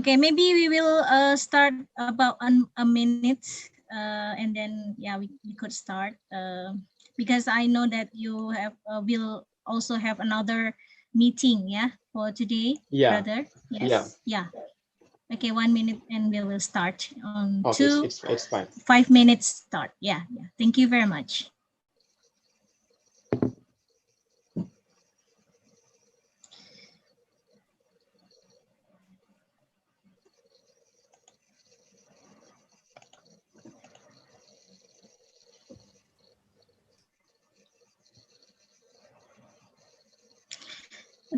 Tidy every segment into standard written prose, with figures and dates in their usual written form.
Okay, maybe we will start about a minute, and then yeah, we could start because I know that you have will also have another meeting, yeah, for today, Yeah. brother. Yes. Yeah. Okay, 1 minute, and we will start on Okay, it's fine. 5 minutes start. Yeah. Yeah. Thank you very much.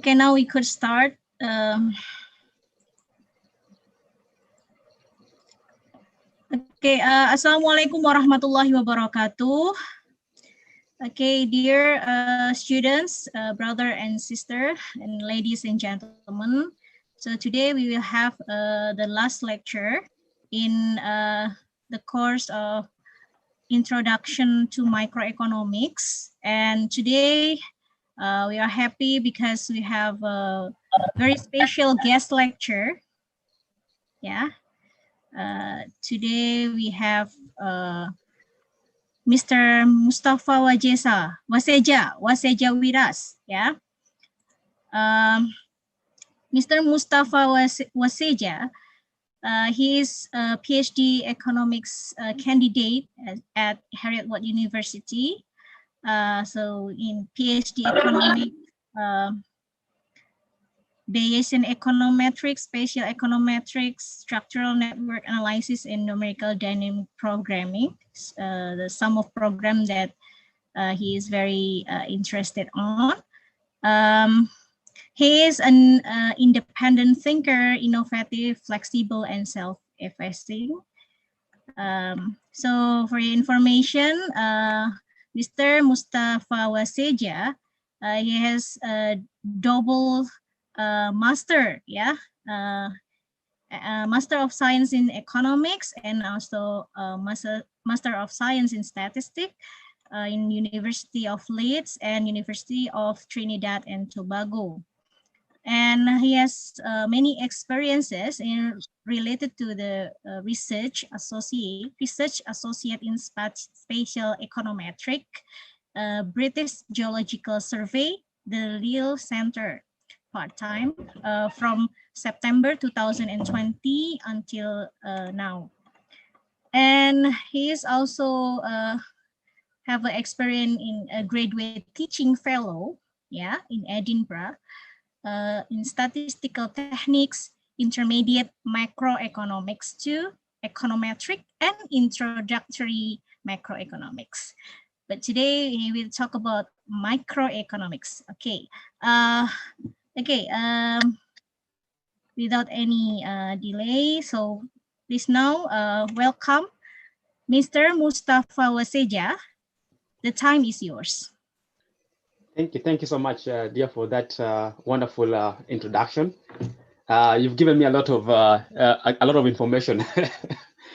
Okay, now we could start. Okay, Assalamualaikum warahmatullahi wabarakatuh. Okay, dear students, brother and sister, and ladies and gentlemen. So today we will have the last lecture in the course of Introduction to Microeconomics. And today we are happy because we have a very special guest lecture. Yeah. Today we have Mr. Mustapha Wasseja with us. Yeah. Mr. Mustapha Wasseja, he is a PhD economics candidate at Heriot-Watt University. So in PhD economics, Bayesian econometrics, spatial econometrics, structural network analysis, and numerical dynamic programming. The sum of program that he is very interested on. He is an independent thinker, innovative, flexible, and self-effacing. So for your information, Mr. Mustapha Wasseja, he has a double master, yeah, Master of Science in Economics and also Master of Science in Statistics in University of Leeds and University of Trinidad and Tobago. And he has many experiences related to the research associate in spatial econometric, British Geological Survey, the Lille Center, part-time from September 2020 until now. And he is also have an experience in a graduate teaching fellow, yeah, in Edinburgh, in statistical techniques, intermediate macroeconomics to econometric, and introductory macroeconomics. But today we will talk about microeconomics. Okay. Okay. Without any delay, so please now welcome Mr. Mustapha Wasseja. The time is yours. Thank you so much, dear, for that wonderful introduction. You've given me a lot of information,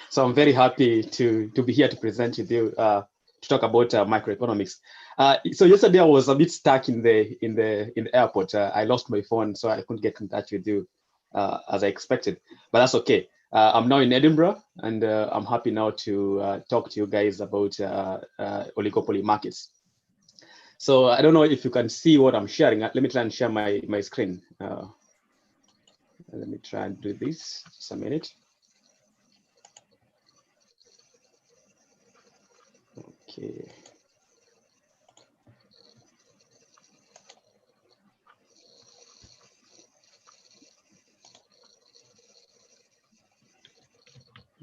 so I'm very happy to be here to present with you to talk about microeconomics. So yesterday I was a bit stuck in the airport. I lost my phone, so I couldn't get in touch with you as I expected. But that's okay. I'm now in Edinburgh, and I'm happy now to talk to you guys about oligopoly markets. So I don't know if you can see what I'm sharing. Let me try and share my screen. Let me try and do this. Just a minute. Okay.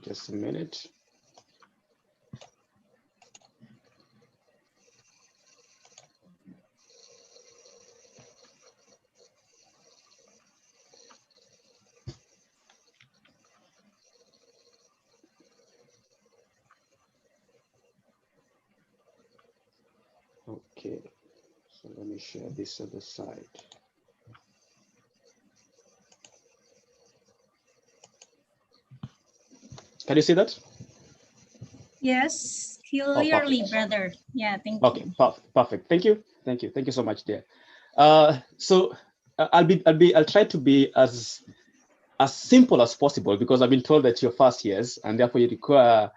Just a minute. Okay, so let me share this other side. Can you see that? Yes, clearly, brother. Yeah, thank you. Okay, perfect. Thank you so much, dear. So I'll try to be as as simple as possible, because I've been told that you're first years and therefore you require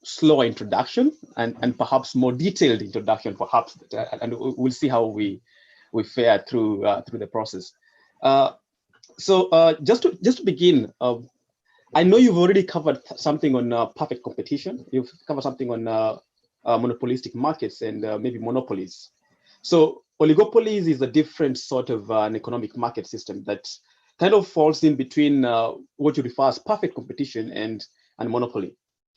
slower introduction and perhaps more detailed introduction, perhaps, and we'll see how we fare through the process. So just to begin, I know you've already covered something on perfect competition. You've covered something on monopolistic markets and maybe monopolies. So oligopolies is a different sort of an economic market system that kind of falls in between what you refer as perfect competition and monopoly.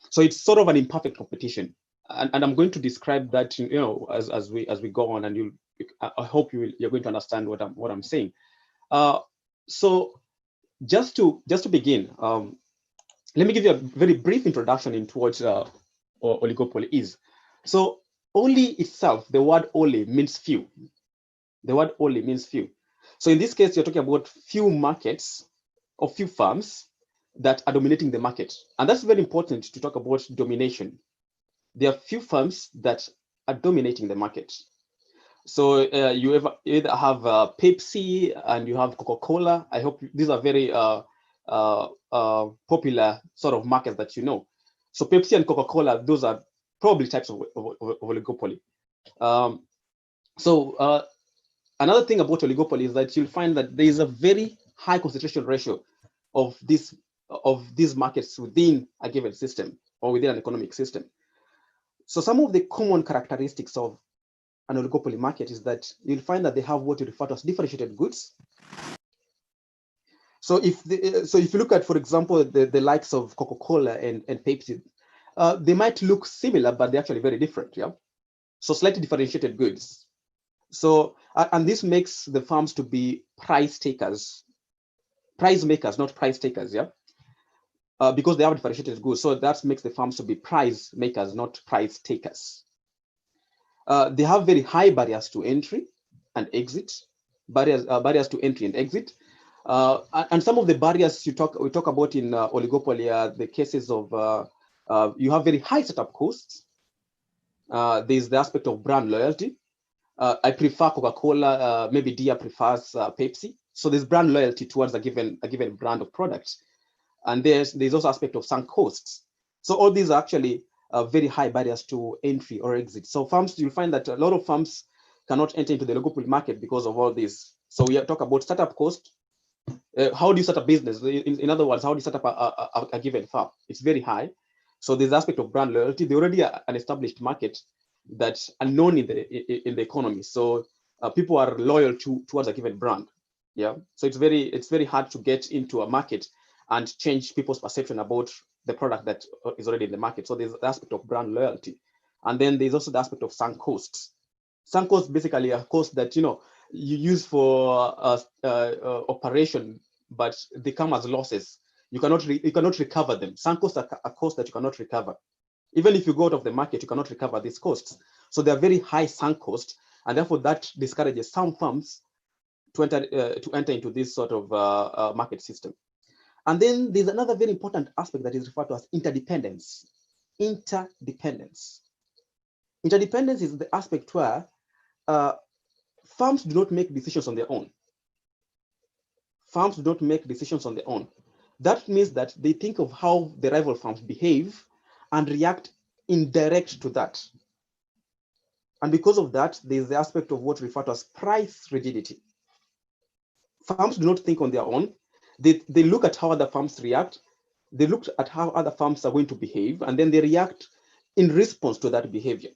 So it's sort of an imperfect competition, and I'm going to describe that, as we go on, and I hope you're going to understand what I'm saying. So just to begin, let me give you a very brief introduction into what oligopoly is. So only itself, the word only means few. The word only means few. So in this case, you're talking about few markets or few firms that are dominating the market. And that's very important to talk about domination. There are few firms that are dominating the market. So you either have Pepsi and you have Coca-Cola. I hope these are very popular sort of markets that you know. So Pepsi and Coca-Cola, those are probably types of oligopoly. Another thing about oligopoly is that you'll find that there is a very high concentration ratio of these markets within a given system or within an economic system. So some of the common characteristics of an oligopoly market is that you'll find that they have what you refer to as differentiated goods. So if you look at, for example, the likes of Coca-Cola and Pepsi, they might look similar, but they're actually very different. Yeah. So slightly differentiated goods. So and this makes the firms to be price takers, price makers, not price takers. Yeah. Because they have differentiated goods, so that makes the firms to be price makers, not price takers. They have very high barriers to entry and exit, barriers to entry and exit. And some of the barriers we talk about in oligopoly are the cases of you have very high setup costs. There's the aspect of brand loyalty. I prefer Coca-Cola, maybe Dia prefers Pepsi. So there's brand loyalty towards a given brand of product. And there's also aspect of sunk costs. So all these are actually very high barriers to entry or exit. So firms, you'll find that a lot of firms cannot enter into the oligopoly market because of all this. So we talk about startup cost. How do you set up business? In other words, how do you set up a given firm? It's very high. So there's the aspect of brand loyalty. They already are an established market that's unknown in the economy. So people are loyal towards a given brand. Yeah. So it's very hard to get into a market and change people's perception about the product that is already in the market. So there's the aspect of brand loyalty. And then there's also the aspect of sunk costs. Sunk costs basically a cost that you use for operation, but they come as losses. You cannot recover them. Sunk costs are a cost that you cannot recover. Even if you go out of the market, you cannot recover these costs. So they are very high sunk costs, and therefore that discourages some firms to enter into this sort of market system. And then there's another very important aspect that is referred to as interdependence. Interdependence. Interdependence is the aspect where firms do not make decisions on their own. Firms do not make decisions on their own. That means that they think of how the rival firms behave and react indirect to that. And because of that, there's the aspect of what referred to as price rigidity. Firms do not think on their own. They look at how other firms react. They look at how other firms are going to behave, and then they react in response to that behavior.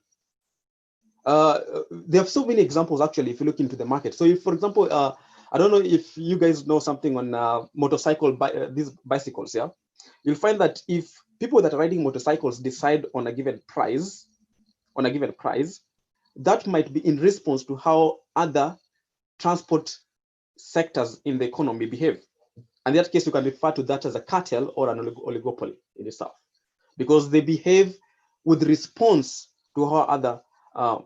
There are so many examples, actually, if you look into the market. So if, for example, I don't know if you guys know something on these bicycles, yeah? You'll find that if people that are riding motorcycles decide on a given price, that might be in response to how other transport sectors in the economy behave. And in that case, you can refer to that as a cartel or an oligopoly in itself, because they behave with response to how other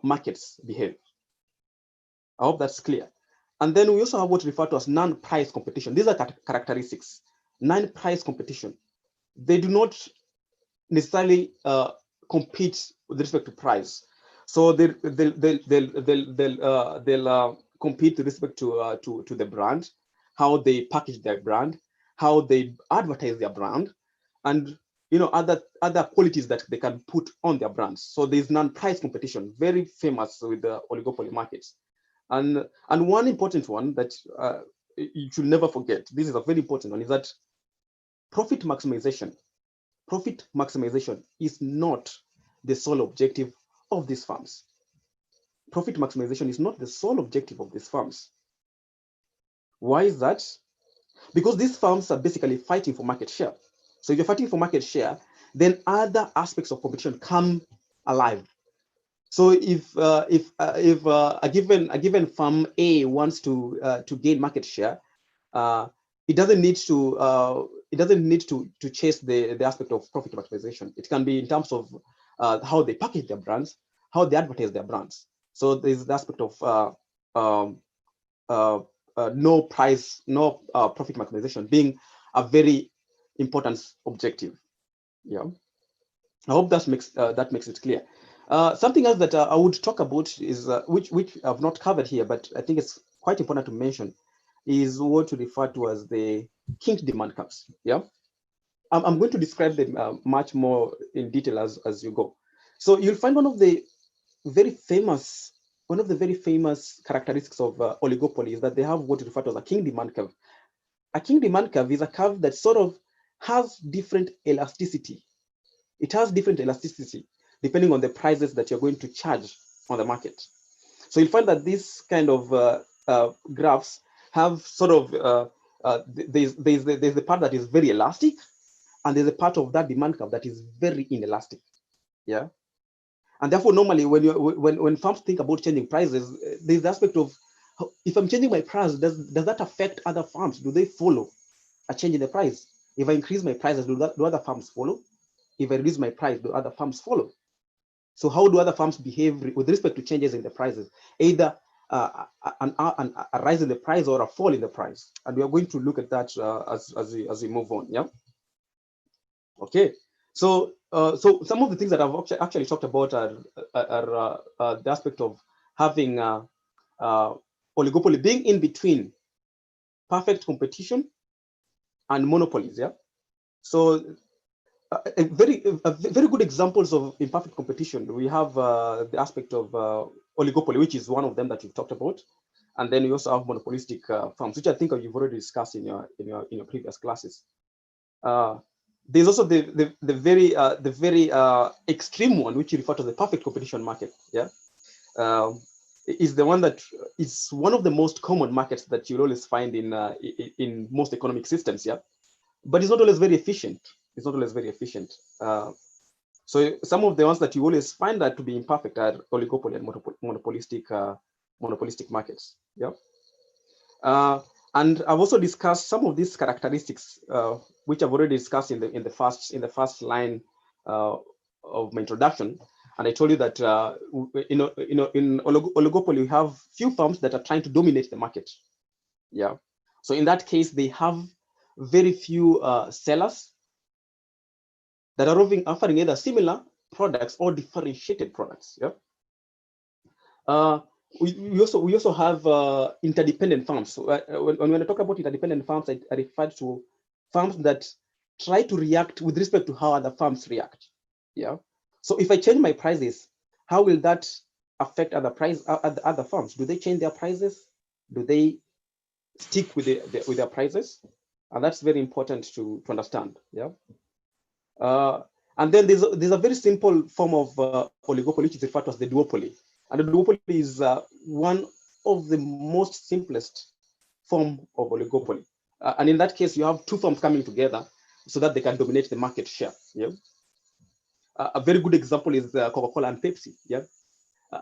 markets behave. I hope that's clear. And then we also have what's referred to as non-price competition. These are characteristics. Non-price competition. They do not necessarily compete with respect to price. So they'll compete with respect to the brand, how they package their brand, how they advertise their brand, and other qualities that they can put on their brands. So there's non-price competition, very famous with the oligopoly markets. And one important one that you should never forget, this is a very important one, is that profit maximization. Profit maximization is not the sole objective of these firms. Profit maximization is not the sole objective of these firms. Why is that? Because these firms are basically fighting for market share. So if you're fighting for market share, then other aspects of competition come alive. So if a given firm A wants to gain market share, it doesn't need to chase the aspect of profit maximization. It can be in terms of how they package their brands, how they advertise their brands. So there's the aspect of no profit maximization being a very important objective. Yeah, I hope that makes it clear. Something else that I would talk about is which I've not covered here, but I think it's quite important to mention, is what we refer to as the kink demand curves. Yeah, I'm going to describe them much more in detail as you go. So you'll find one of the very famous characteristics of oligopoly is that they have what we refer to as a kink demand curve. A kink demand curve is a curve that sort of has different elasticity. It has different elasticity depending on the prices that you're going to charge on the market. So you'll find that this kind of graphs have sort of there's the part that is very elastic, and there's a part of that demand curve that is very inelastic. Yeah, and therefore normally when firms think about changing prices, there's the aspect of, if I'm changing my price, does that affect other firms? Do they follow a change in the price? If I increase my prices, do other firms follow? If I reduce my price, do other firms follow? So how do other firms behave with respect to changes in the prices? Either a rise in the price or a fall in the price. And we are going to look at that as we move on. Yeah. Okay. So some of the things that I've actually talked about are the aspect of having oligopoly being in between perfect competition and monopolies. Yeah. So very good examples of imperfect competition. We have the aspect of oligopoly, which is one of them that you've talked about, and then we also have monopolistic firms, which I think you've already discussed in your previous classes. There's also the very extreme one, which you refer to as the perfect competition market. Yeah, is the one that is one of the most common markets that you'll always find in most economic systems. Yeah, but it's not always very efficient. It's not always very efficient. So some of the ones that you always find that to be imperfect are oligopoly and monopolistic markets. Yeah. And I've also discussed some of these characteristics, which I've already discussed in the first line of my introduction. And I told you that in oligopoly we have few firms that are trying to dominate the market. Yeah. So in that case, they have very few sellers that are offering either similar products or differentiated products. Yeah. We also have interdependent firms. So, when I talk about interdependent firms, I refer to firms that try to react with respect to how other firms react. Yeah. So if I change my prices, how will that affect other firms? Do they change their prices? Do they stick with their prices? And that's very important to understand. Yeah. And then there's a very simple form of oligopoly, which is referred to as the duopoly. And the duopoly is one of the most simplest form of oligopoly. And in that case, you have two firms coming together so that they can dominate the market share. Yeah. A very good example is Coca-Cola and Pepsi. Yeah.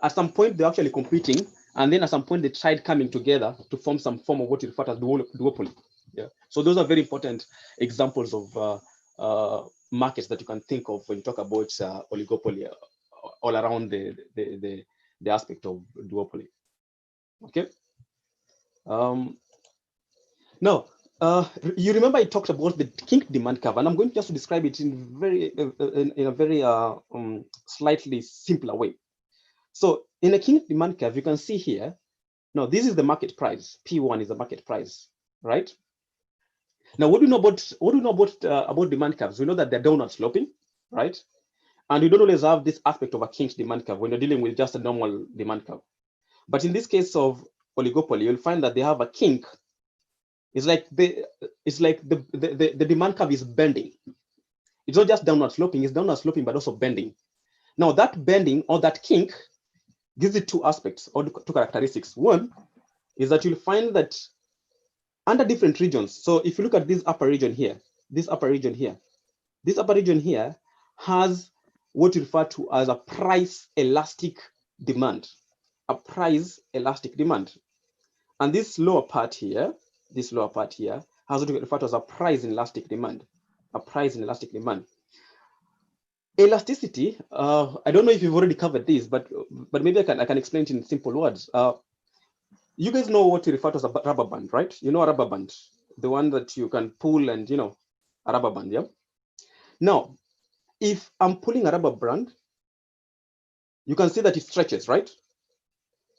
At some point, they're actually competing, and then at some point, they tried coming together to form some form of what you refer to as duopoly. Yeah. So those are very important examples of markets that you can think of when you talk about oligopoly all around the aspect of duopoly. Okay. Now, you remember I talked about the kink demand curve, and I'm going just to describe it in a very slightly simpler way. So in a kink demand curve, you can see here. Now, this is the market price. P1 is the market price, right? Now, what do you know about demand curves? We know that they're downward sloping, right? And you don't always have this aspect of a kinked demand curve when you're dealing with just a normal demand curve. But in this case of oligopoly, you'll find that they have a kink. It's like the demand curve is bending. It's not just downward sloping, it's downward sloping, but also bending. Now, that bending or that kink gives it two aspects or two characteristics. One is that you'll find that under different regions. So if you look at this upper region here, this upper region here has what you refer to as a price elastic demand, And this lower part here has what we refer to as a price inelastic demand, Elasticity, I don't know if you've already covered this, but maybe I can explain it in simple words. You guys know what you refer to as a rubber band, right? You know a rubber band, the one that you can pull and, a rubber band, yeah? Now, if I'm pulling a rubber band, you can see that it stretches, right?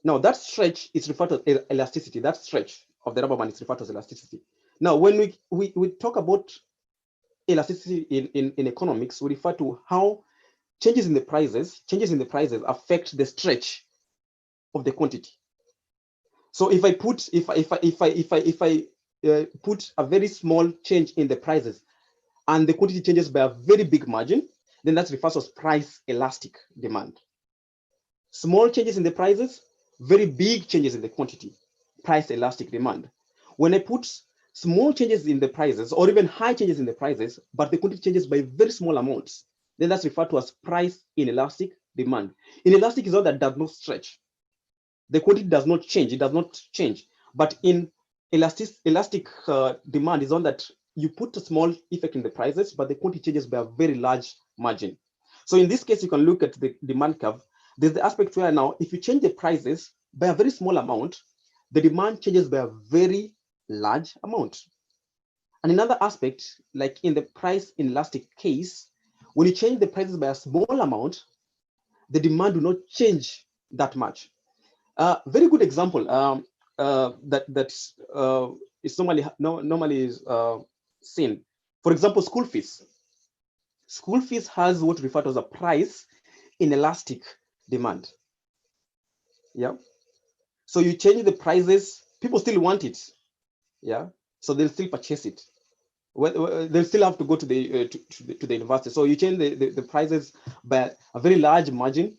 Now, that stretch is referred to as elasticity. That stretch of the rubber band is referred to as elasticity. Now, when we talk about elasticity in economics, we refer to how changes in the prices affect the stretch of the quantity. So if I put a very small change in the prices and the quantity changes by a very big margin, then that's referred to as price elastic demand. Small changes in the prices, very big changes in the quantity, price elastic demand. When I put small changes in the prices or even high changes in the prices, but the quantity changes by very small amounts, then that's referred to as price inelastic demand. Inelastic is all that does not stretch. The quantity does not change, it does not change. But in elastic demand is on that you put a small effect in the prices, but the quantity changes by a very large margin. So in this case, you can look at the demand curve. There's the aspect where now, if you change the prices by a very small amount, the demand changes by a very large amount. And another aspect, like in the price inelastic case, when you change the prices by a small amount, the demand will not change that much. Very good example that is normally seen. For example, school fees. School fees has what referred to as a price inelastic demand. Yeah. So you change the prices, people still want it. Yeah. So they'll still purchase it. Well, they'll still have to go to the university. So you change the prices by a very large margin.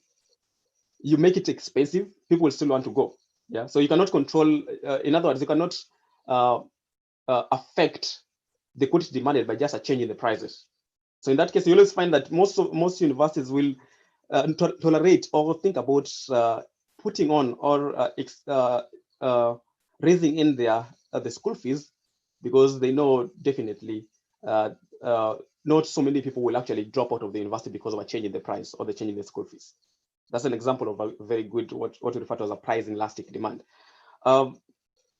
You make it expensive, people will still want to go. Yeah. So you cannot control. In other words, you cannot affect the quantity demanded by just a change in the prices. So in that case, you always find that most universities will tolerate or think about putting on or raising in the school fees, because they know definitely not so many people will actually drop out of the university because of a change in the price or the change in the school fees. That's an example of a very good, what we refer to as a price inelastic demand.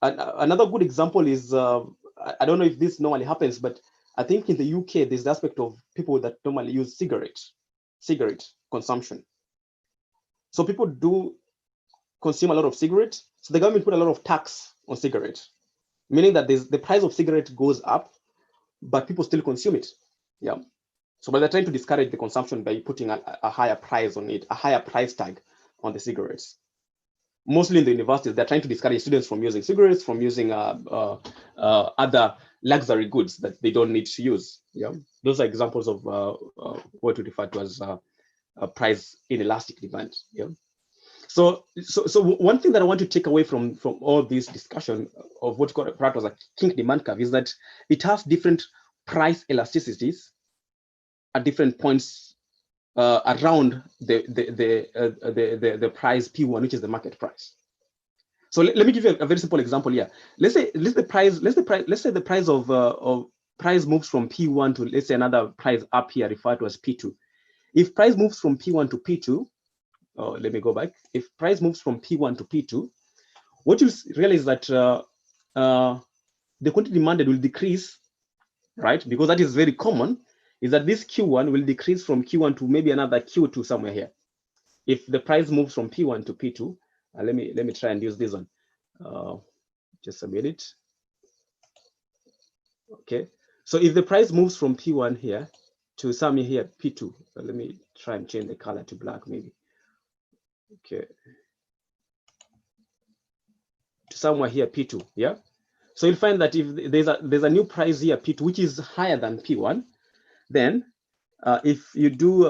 Another good example is, I don't know if this normally happens, but I think in the UK, there's the aspect of people that normally use cigarette consumption. So people do consume a lot of cigarettes. So the government put a lot of tax on cigarettes, meaning that the price of cigarette goes up, but people still consume it. Yeah. So, but they're trying to discourage the consumption by putting a higher price on it, a higher price tag on the cigarettes. Mostly in the universities, they're trying to discourage students from using cigarettes, from using other luxury goods that they don't need to use. Yeah, those are examples of what we refer to as a price inelastic demand. Yeah. So one thing that I want to take away from all this discussion of what's called as a kink demand curve is that it has different price elasticities at different points around the price P1, which is the market price. So let me give you a very simple example here. Let's say the price of price moves from P1 to, let's say, another price up here referred to as P2. If price moves from P1 to P2, let me go back. If price moves from P1 to P2, what you realize is that the quantity demanded will decrease, right? Because that is very common, is that this Q1 will decrease from Q1 to maybe another Q2 somewhere here. If the price moves from P1 to P2, let me try and use this one. Just a minute. Okay, so if the price moves from P1 here to somewhere here, P2, let me try and change the color to black maybe. Okay, to somewhere here, P2, yeah. So you'll find that if there's a new price here, P2, which is higher than P1, then if you do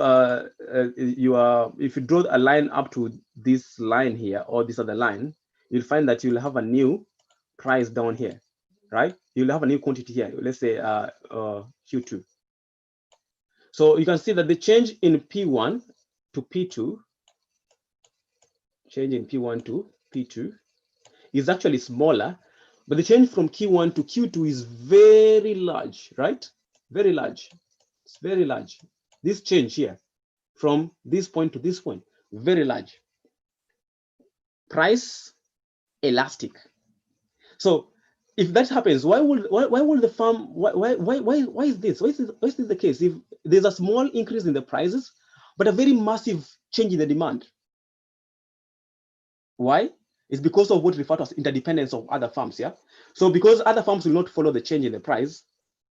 if you draw a line up to this line here or this other line, you'll find that you'll have a new price down here, right? You'll have a new quantity here. Let's say Q2. So you can see that the change in P1 to P2, change in P1 to P2 is actually smaller, but the change from Q1 to Q2 is very large, right? Very large. It's very large. This change here from this point to this point, very large. Price elastic. So if that happens, why will the farm, why is this? Why is this the case? If there's a small increase in the prices, but a very massive change in the demand. Why? It's because of what we refer to as interdependence of other farms, yeah? So because other farms will not follow the change in the price,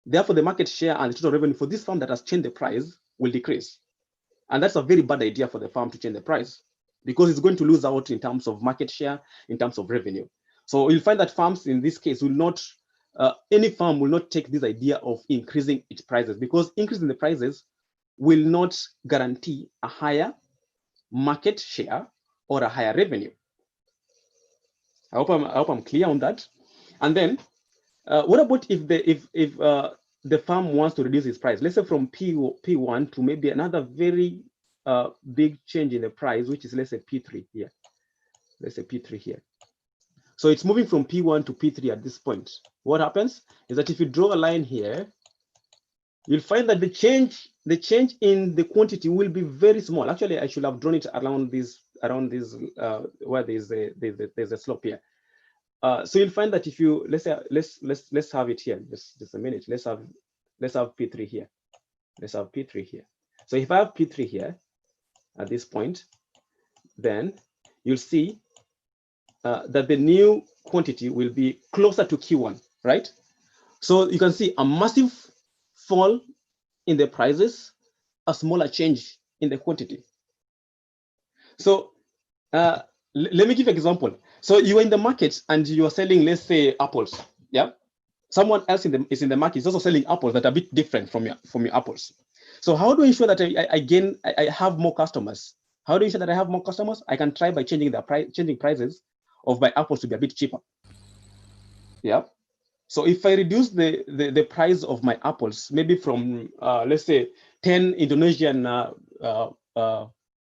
therefore the market share and the total revenue for this farm that has changed the price will decrease. And that's a very bad idea for the farm to change the price because it's going to lose out in terms of market share, in terms of revenue. So you'll find that farms in this case will not, any farm will not take this idea of increasing its prices because increasing the prices will not guarantee a higher market share or a higher revenue. I hope I'm clear on that. And then, what about if the farm wants to reduce its price? Let's say from P1 to maybe another very big change in the price, which is let's say P3 here. Let's say P3 here. So it's moving from P1 to P3 at this point. What happens is that if you draw a line here, you'll find that the change in the quantity will be very small. Actually, I should have drawn it around this where there's a slope here. So you'll find that if you let's have it here. Just a minute. Let's have P3 here. Let's have P3 here. So if I have P3 here at this point, then you'll see that the new quantity will be closer to Q1, right? So you can see a massive fall in the prices, a smaller change in the quantity. So let me give an example. So you are in the market and you are selling, let's say, apples. Yeah. Someone else is in the market is also selling apples that are a bit different from your apples. So how do I ensure that I have more customers? How do you ensure that I have more customers? I can try by changing prices of my apples to be a bit cheaper. Yeah. So if I reduce the price of my apples, maybe from let's say 10 Indonesian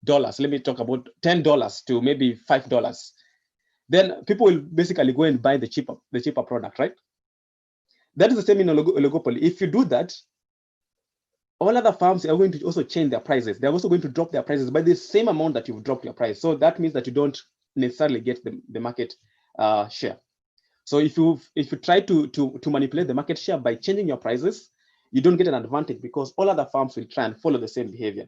dollars, let me talk about $10 to maybe $5, then people will basically go and buy the cheaper product, right? That is the same in oligopoly. If you do that, all other farms are going to also change their prices. They're also going to drop their prices by the same amount that you've dropped your price. So that means that you don't necessarily get the market share. So if you try to manipulate the market share by changing your prices, you don't get an advantage because all other farms will try and follow the same behavior.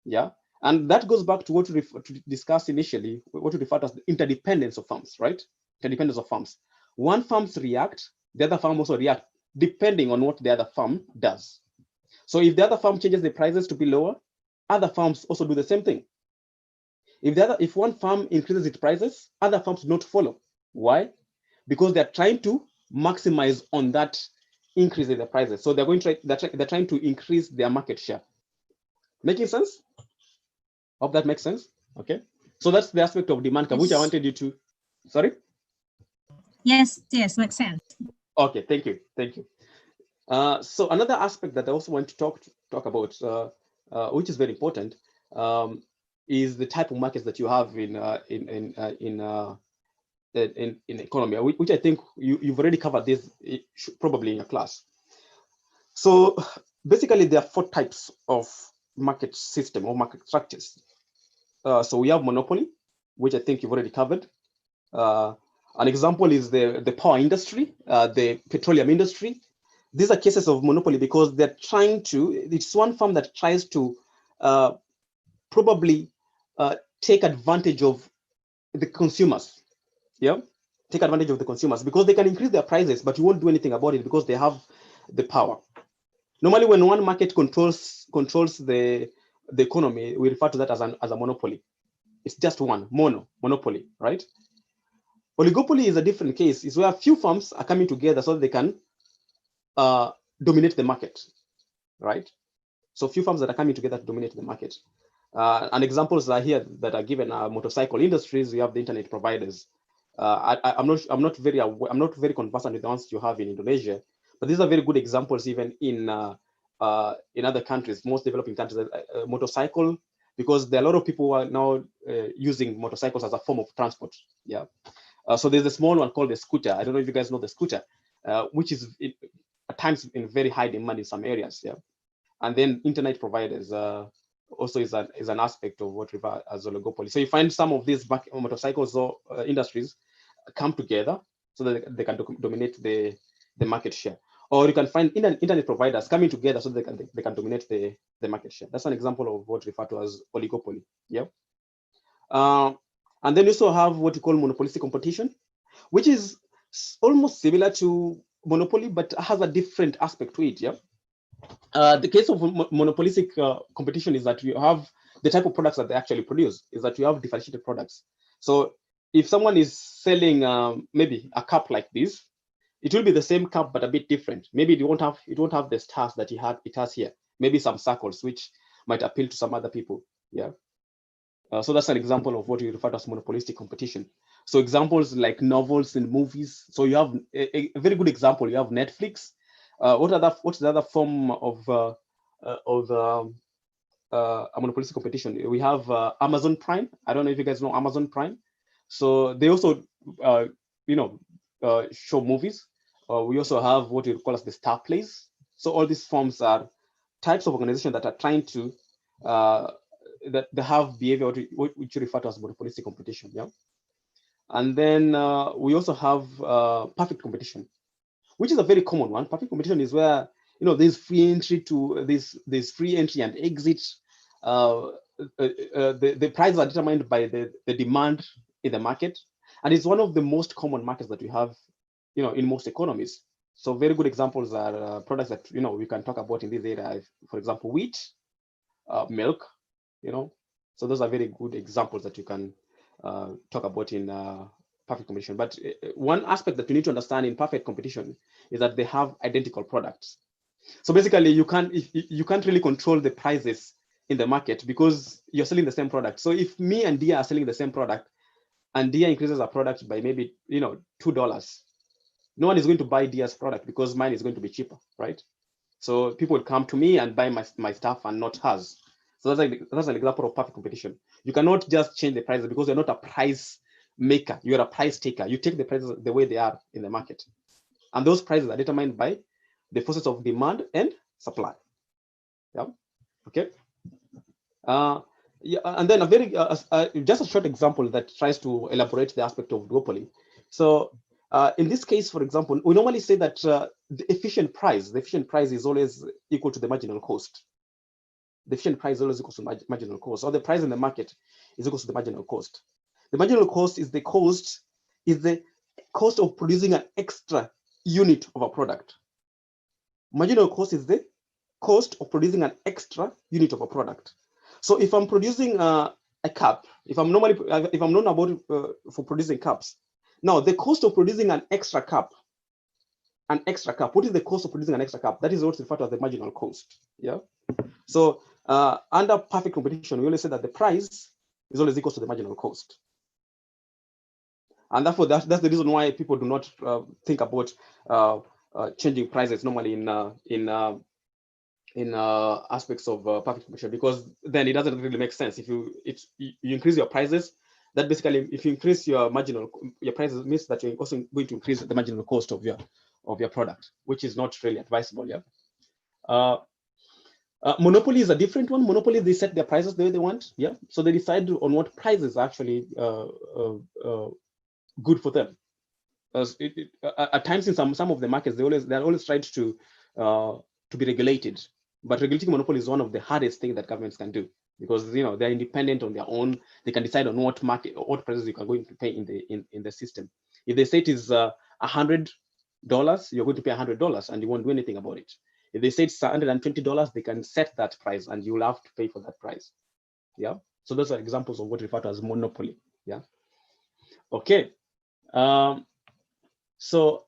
Yeah, and that goes back to what we discussed initially, what we refer to as the interdependence of farms, right? Interdependence of farms. One farms react, the other farm also react, depending on what the other farm does. So if the other farm changes the prices to be lower, other farms also do the same thing. If one farm increases its prices, other farms do not follow. Why? Because they're trying to maximize on that increase in the prices. So they're trying to increase their market share. Making sense? Hope that makes sense. Okay. So that's the aspect of demand curve, which I wanted you to. Sorry? Yes, makes sense. Okay, thank you. So another aspect that I also want to talk about, which is very important, is the type of markets that you have in economy, which I think you've already covered this probably in your class. So basically, there are 4 types of market system or market structures. So we have monopoly, which I think you've already covered. An example is the power industry, the petroleum industry. These are cases of monopoly because they're it's one firm that tries to probably take advantage of the consumers. Yeah, take advantage of the consumers because they can increase their prices, but you won't do anything about it because they have the power. Normally, when one market controls the economy, we refer to that as a monopoly. It's just one, monopoly, right? Oligopoly is a different case. It's where a few firms are coming together so that they can dominate the market, right? So few firms that are coming together to dominate the market. And examples are here that are given are motorcycle industries. We have the internet providers. I'm not very conversant with the ones you have in Indonesia, but these are very good examples even in other countries, most developing countries. Motorcycle, because there are a lot of people who are now using motorcycles as a form of transport. Yeah. So there's a small one called the scooter. I don't know if you guys know the scooter, which is at times in very high demand in some areas. Yeah. And then internet providers also is an aspect of what we refer as oligopoly. So you find some of these motorcycles or industries come together so that they can dominate the market share. Or you can find internet providers coming together so they can dominate the market share. That's an example of what we refer to as oligopoly. Yeah. And then you also have what you call monopolistic competition, which is almost similar to monopoly, but has a different aspect to it. Yeah. The case of monopolistic competition is that you have the type of products that they actually produce, is that you have differentiated products. So if someone is selling maybe a cup like this, it will be the same cup but a bit different. Maybe it won't have the stars that it has here. Maybe some circles which might appeal to some other people. Yeah. So that's an example of what we refer to as monopolistic competition. So examples like novels and movies. So you have a very good example. You have Netflix. What's the other form of a monopolistic competition? We have Amazon Prime. I don't know if you guys know Amazon Prime. So they also, show movies. We also have what we call as the star plays. So all these forms are types of organizations that are trying to that they have behavior which you refer to as monopolistic competition. Yeah. And then we also have perfect competition, which is a very common one. Perfect competition is where there's free entry to there's free entry and exit. The prices are determined by the demand in the market, and it's one of the most common markets that we have, in most economies. So very good examples are products that we can talk about in this area. For example, wheat, milk. So those are very good examples that you can talk about in perfect competition. But one aspect that you need to understand in perfect competition is that they have identical products. So basically, you can't really control the prices in the market because you're selling the same product. So if me and Dia are selling the same product, and Dia increases our product by maybe $2, no one is going to buy Dia's product because mine is going to be cheaper, right? So people would come to me and buy my stuff and not hers. So that's an example of perfect competition. You cannot just change the prices because you're not a price maker. You're a price taker. You take the prices the way they are in the market. And those prices are determined by the forces of demand and supply. Yeah. Okay. Yeah, and then just a short example that tries to elaborate the aspect of duopoly. So in this case, for example, we normally say that the efficient price is always equal to the marginal cost. The efficient price is always equal to marginal cost, or the price in the market is equal to the marginal cost. The marginal cost is the cost of producing an extra unit of a product. Marginal cost is the cost of producing an extra unit of a product. So if I'm producing a cup, if I'm known about for producing cups, now the cost of producing an extra cup. What is the cost of producing an extra cup? That is what's referred to as the marginal cost. Yeah. So under perfect competition, we always say that the price is always equal to the marginal cost. And therefore, that's the reason why people do not think about changing prices normally in aspects of perfect competition, because then it doesn't really make sense. If you increase your prices, that basically, if you increase your prices, means that you're also going to increase the marginal cost of your product, which is not really advisable. Yeah. Monopoly is a different one. Monopoly, they set their prices the way they want. Yeah. So they decide on what price is actually good for them. At times in some of the markets, they're always trying to be regulated. But regulating monopoly is one of the hardest things that governments can do, because they're independent on their own. They can decide on what prices you are going to pay in the system. If they say it is 100, you're going to pay $100 and you won't do anything about it. If they say it's $120, they can set that price and you'll have to pay for that price. Yeah. So those are examples of what we refer to as monopoly. Yeah. Okay. So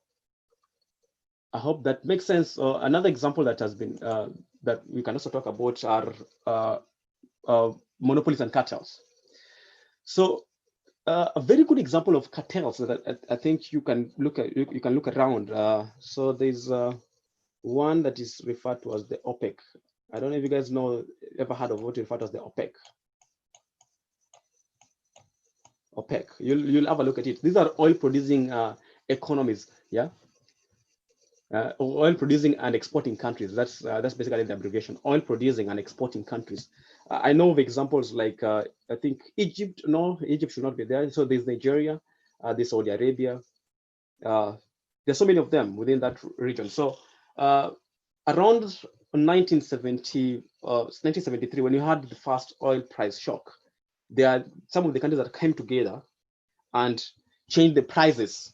I hope that makes sense. Another example that has been that we can also talk about are monopolies and cartels. So a very good example of cartels that I think you can look at, you can look around. So there's one that is referred to as the OPEC. I don't know if you guys ever heard of what you refer to as the OPEC. OPEC. You'll have a look at it. These are oil producing economies. Yeah. Oil producing and exporting countries. That's basically the abbreviation. Oil producing and exporting countries. I know of examples like I think Egypt. No, Egypt should not be there. So there's Nigeria, there's Saudi Arabia. There's so many of them within that region. So around 1973, when you had the first oil price shock, there are some of the countries that came together and changed the prices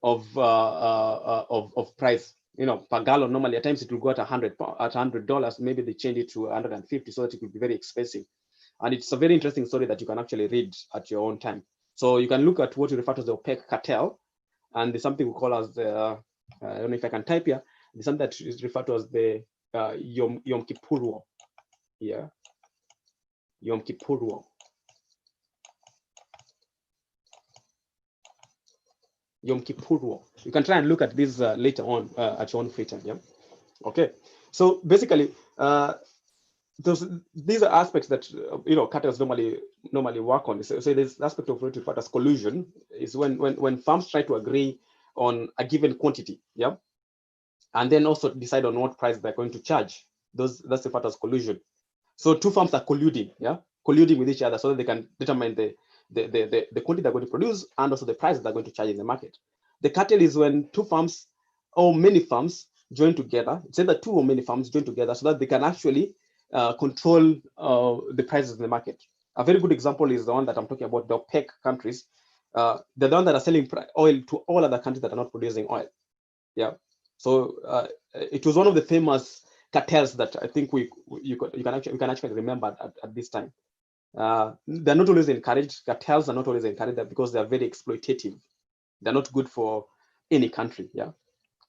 of price. You know, per gallon, normally at times it will go at $100. Maybe they change it to 150 so that it will be very expensive. And it's a very interesting story that you can actually read at your own time. So you can look at what you refer to as the OPEC cartel, and there's something we call as the I don't know if I can type here. There's something that is referred to as the Yom Kippur War. Yeah, Yom Kippur War. Yom Kippur War. You can try and look at this later on at your own free time. Yeah. Okay. So basically, these are aspects that cartels normally work on. So there's aspect of what we refer as collusion is when firms try to agree on a given quantity. Yeah. And then also decide on what price they're going to charge. That's referred as collusion. So two firms are colluding, colluding with each other so that they can determine the quantity they're going to produce and also the price they're going to charge in the market. The cartel is when two firms or many firms join together. It's either two or many firms join together so that they can actually control the prices in the market. A very good example is the one that I'm talking about, the OPEC countries. They're the ones that are selling oil to all other countries that are not producing oil. Yeah. So it was one of the famous cartels that I think we can actually remember at this time. They're not always encouraged. Cartels are not always encouraged because they are very exploitative. They're not good for any country. Yeah.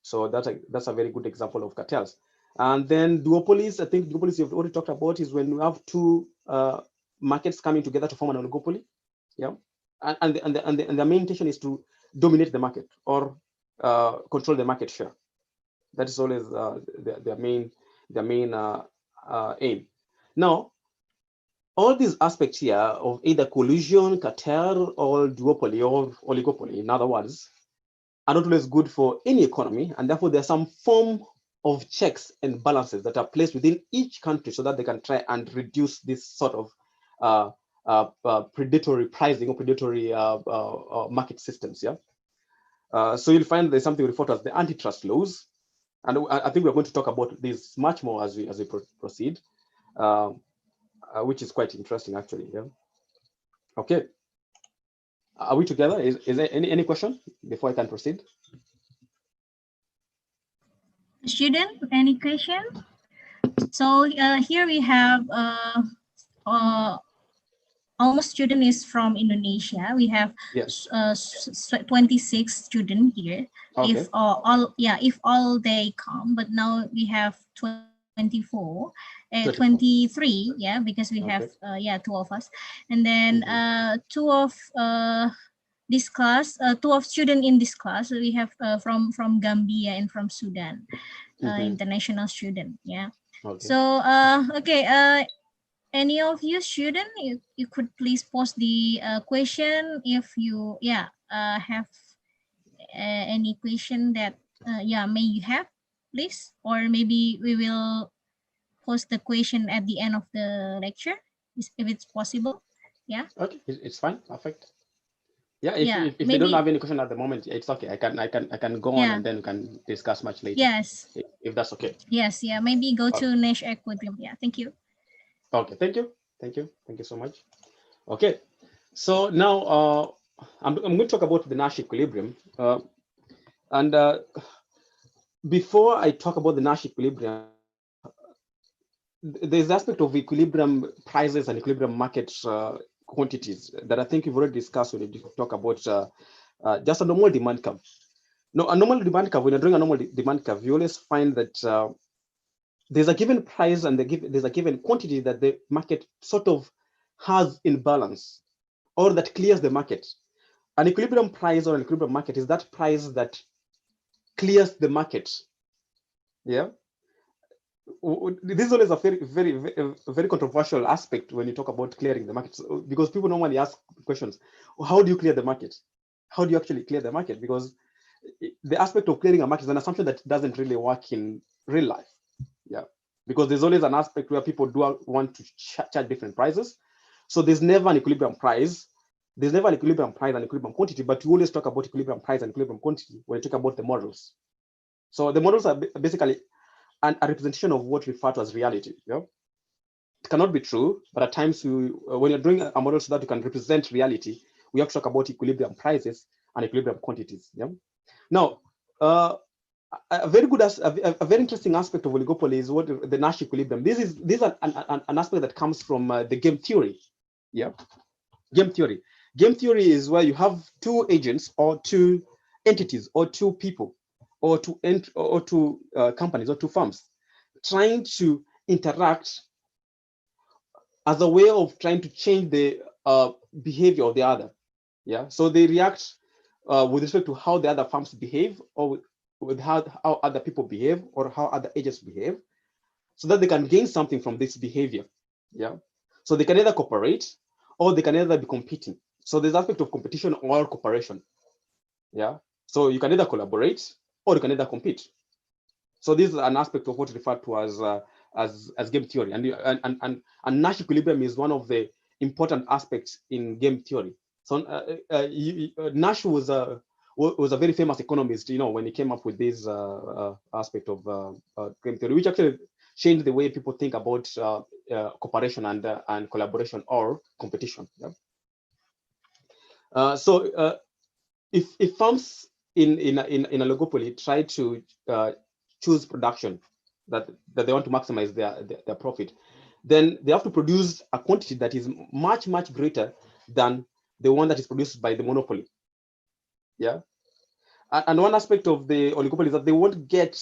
So that's a very good example of cartels. And then duopolies, I think duopolies you've already talked about is when you have two markets coming together to form an oligopoly. Yeah. And the main intention is to dominate the market or control the market share. That is always their main aim. Now, all these aspects here of either collusion, cartel, or duopoly or oligopoly, in other words, are not always good for any economy, and therefore there's some form of checks and balances that are placed within each country so that they can try and reduce this sort of predatory pricing or predatory market systems. Yeah. So you'll find there's something referred to as the antitrust laws. And I think we're going to talk about this much more as we proceed, which is quite interesting, actually. Yeah. Okay. Are we together? Is there any question before I can proceed? Student, any question? So here we have almost student is from Indonesia. We have yes. 26 students here. Okay. If all they come, but now we have 24, 23, yeah, because we have two of us, and then two of this class, two of student in this class. We have from Gambia and from Sudan, international student. Yeah. Okay. So any of you student, you could please post the question if you have any question that may you have, please, or maybe we will post the question at the end of the lecture if it's possible. Yeah. Okay, it's fine. Perfect. Yeah, if you don't have any question at the moment, it's okay. I can go on and then we can discuss much later. Yes. If that's okay. Yes, yeah. Maybe go to Nash Equilibrium. Yeah, thank you. Okay, thank you so much. Okay, so now I'm going to talk about the Nash equilibrium. And before I talk about the Nash equilibrium, there's the aspect of equilibrium prices and equilibrium market quantities that I think we've already discussed when we talk about just a normal demand curve. No, a normal demand curve, when you're doing a normal demand curve, you always find that there's a given price and there's a given quantity that the market sort of has in balance or that clears the market. An equilibrium price or an equilibrium market is that price that clears the market. Yeah. This is always a very controversial aspect when you talk about clearing the market, because people normally ask questions: how do you clear the market? How do you actually clear the market? Because the aspect of clearing a market is an assumption that doesn't really work in real life. Yeah, because there's always an aspect where people do want to charge different prices. So there's never an equilibrium price. There's never an equilibrium price and equilibrium quantity, but we always talk about equilibrium price and equilibrium quantity when we talk about the models. So the models are basically a representation of what we refer to as reality. Yeah? It cannot be true, but at times when you're doing a model so that you can represent reality, we have to talk about equilibrium prices and equilibrium quantities. Yeah. Now, a very interesting aspect of oligopoly is what the Nash equilibrium. This is an aspect that comes from the game theory. Yeah, game theory. Game theory is where you have two agents or two entities or two people or two companies or two firms trying to interact as a way of trying to change the behavior of the other. Yeah, so they react with respect to how the other firms behave, or with how other people behave, or how other agents behave, so that they can gain something from this behavior. Yeah, so they can either cooperate or they can either be competing. So there's aspect of competition or cooperation. Yeah, so you can either collaborate or you can either compete. So this is an aspect of what is referred to as game theory, and Nash equilibrium is one of the important aspects in game theory. So Nash was a very famous economist, when he came up with this aspect of game theory, which actually changed the way people think about cooperation and collaboration or competition. Yeah? So if firms in a oligopoly try to choose production that they want to maximize their profit, then they have to produce a quantity that is much greater than the one that is produced by the monopoly. Yeah, and one aspect of the oligopoly is that they won't get,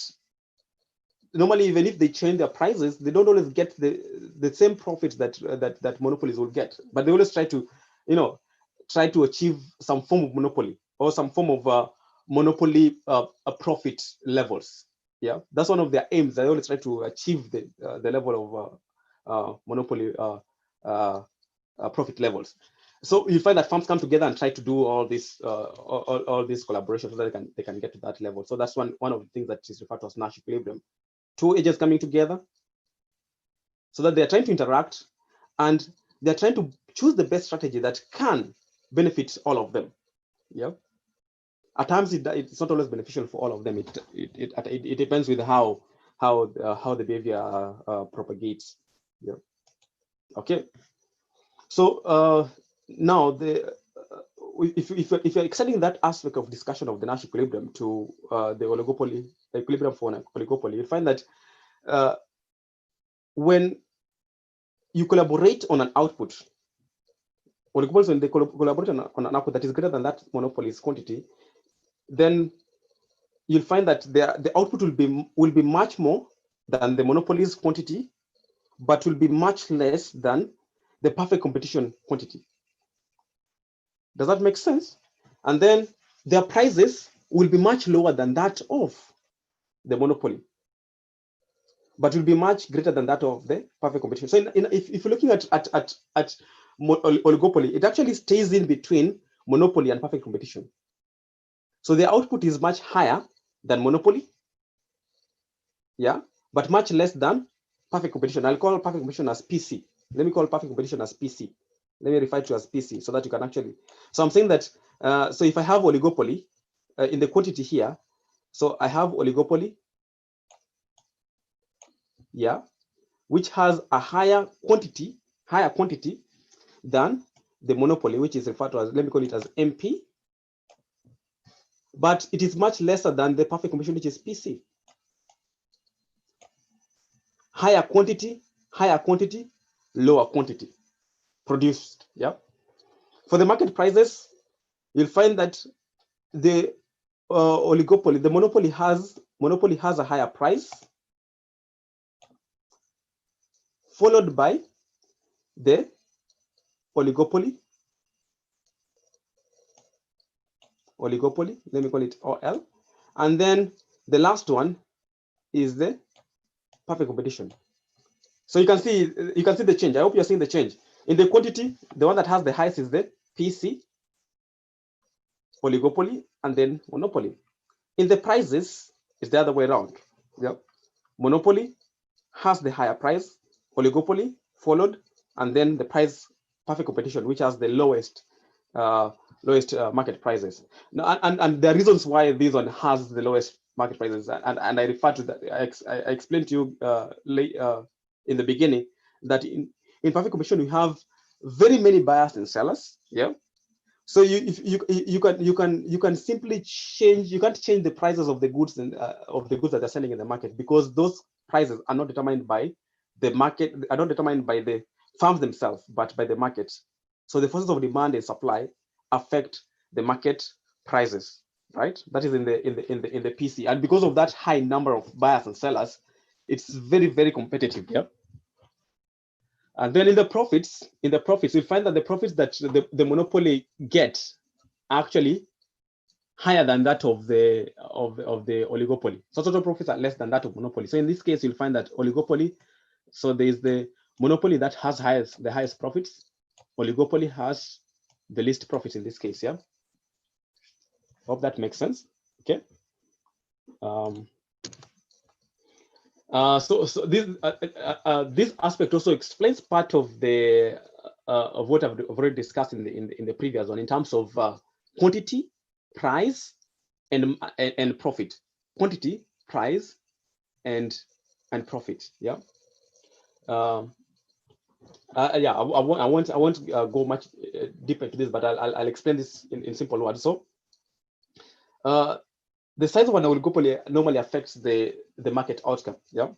normally, even if they change their prices, they don't always get the same profits that monopolies will get, but they always try to achieve some form of monopoly or some form of monopoly profit levels. Yeah, that's one of their aims. They always try to achieve the level of monopoly profit levels. So you find that firms come together and try to do all this collaboration so that they can get to that level. So that's one of the things that is referred to as Nash equilibrium. Two agents coming together so that they're trying to interact and they're trying to choose the best strategy that can benefit all of them. Yeah. At times it's not always beneficial for all of them. It depends with how the behavior propagates. Yeah. Okay. So now if you're extending that aspect of discussion of the Nash equilibrium to the oligopoly equilibrium for an oligopoly, you find that when you collaborate on an output, oligopolies, when they collaborate on an output that is greater than that monopoly's quantity, then you'll find that the output will be much more than the monopoly's quantity, but will be much less than the perfect competition quantity. Does that make sense? And then their prices will be much lower than that of the monopoly, but will be much greater than that of the perfect competition. So if you're looking at oligopoly, it actually stays in between monopoly and perfect competition. So the output is much higher than monopoly, yeah, but much less than perfect competition. I'll call perfect competition as PC. Let me call perfect competition as PC. Let me refer to as PC so that you can actually. So I'm saying that, so if I have oligopoly in the quantity here, so I have oligopoly, yeah, which has a higher quantity than the monopoly, which is referred to as, let me call it as MP. but it is much lesser than the perfect competition, which is PC. Higher quantity, lower quantity produced. Yeah. For the market prices, you'll find that the oligopoly, the monopoly has a higher price, followed by the oligopoly, let me call it OL, and then the last one is the perfect competition. So you can see the change. I hope you're seeing the change. In the quantity, the one that has the highest is the PC, oligopoly, and then monopoly. In the prices, it's the other way around. Yep. Monopoly has the higher price, oligopoly followed, and then the price perfect competition, which has the lowest market prices. Now, and there are reasons why this one has the lowest market prices, and I refer to that. I explained to you in the beginning that in perfect competition we have very many buyers and sellers. Yeah. So you can simply change. You can't change the prices of the goods and of the goods that are selling in the market, because those prices are not determined by the market, are not determined by the farms themselves, but by the market. So the forces of demand and supply affect the market prices, right? That is in the PC, and because of that high number of buyers and sellers, it's very competitive. Yeah. And then in the profits, you find that the profits that the monopoly gets are actually higher than that of the oligopoly. So total profits are less than that of monopoly. So in this case, you'll find that oligopoly. So there is the monopoly that has the highest profits. Oligopoly has the least profits in this case. Yeah. Hope that makes sense. Okay. So this aspect also explains part of the of what I've already discussed in the previous one in terms of quantity, price, and profit. Quantity, price, and profit. Yeah. Yeah. I won't go much deeper into this, but I'll explain this in simple words. So, the size of an oligopoly normally affects the market outcome. Yeah.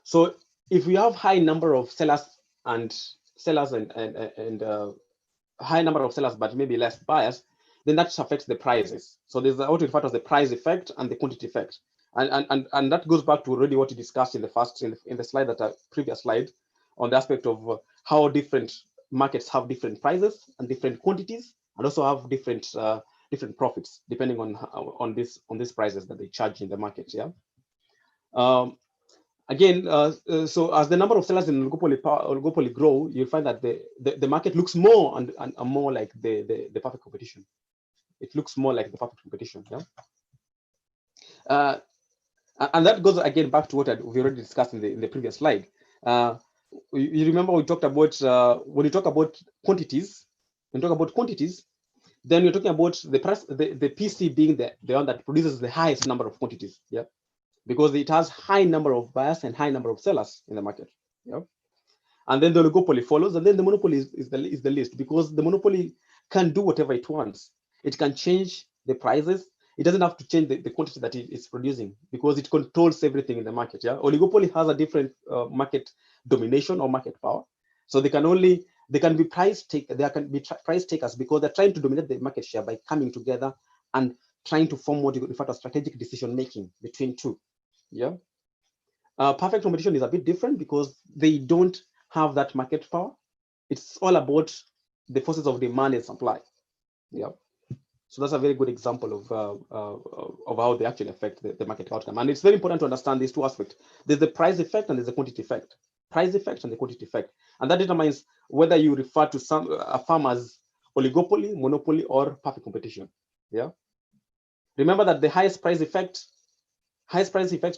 So if we have high number of sellers and high number of sellers, but maybe less buyers, then that affects the prices. So there's what we refer to as the price effect and the quantity effect. And that goes back to already what we discussed in the slide previous slide on the aspect of how different markets have different prices and different quantities, and also have different profits depending on these prices that they charge in the market. Yeah. Again, so as the number of sellers in oligopoly grow, you'll find that the market looks more and more like the perfect competition. It looks more like the perfect competition. Yeah. And that goes again back to what we already discussed in the previous slide. You remember we talked about when you talk about quantities. Then you're talking about the price, the PC being the one that produces the highest number of quantities. Yeah. Because it has high number of buyers and high number of sellers in the market. Yeah. And then the oligopoly follows, and then the monopoly is the least, because the monopoly can do whatever it wants. It can change the prices. It doesn't have to change the quantity that it is producing, because it controls everything in the market. Yeah. Oligopoly has a different market domination or market power. So they can be price takers, because they're trying to dominate the market share by coming together and trying to form what you refer to as strategic decision making between two. Yeah. Perfect competition is a bit different because they don't have that market power. It's all about the forces of demand and supply. Yeah. So that's a very good example of how they actually affect the market outcome. And it's very important to understand these two aspects. There's the price effect and there's the quantity effect. Price effect and the quantity effect. And that determines whether you refer to a farm as oligopoly, monopoly, or perfect competition. Yeah. Remember that the highest price effect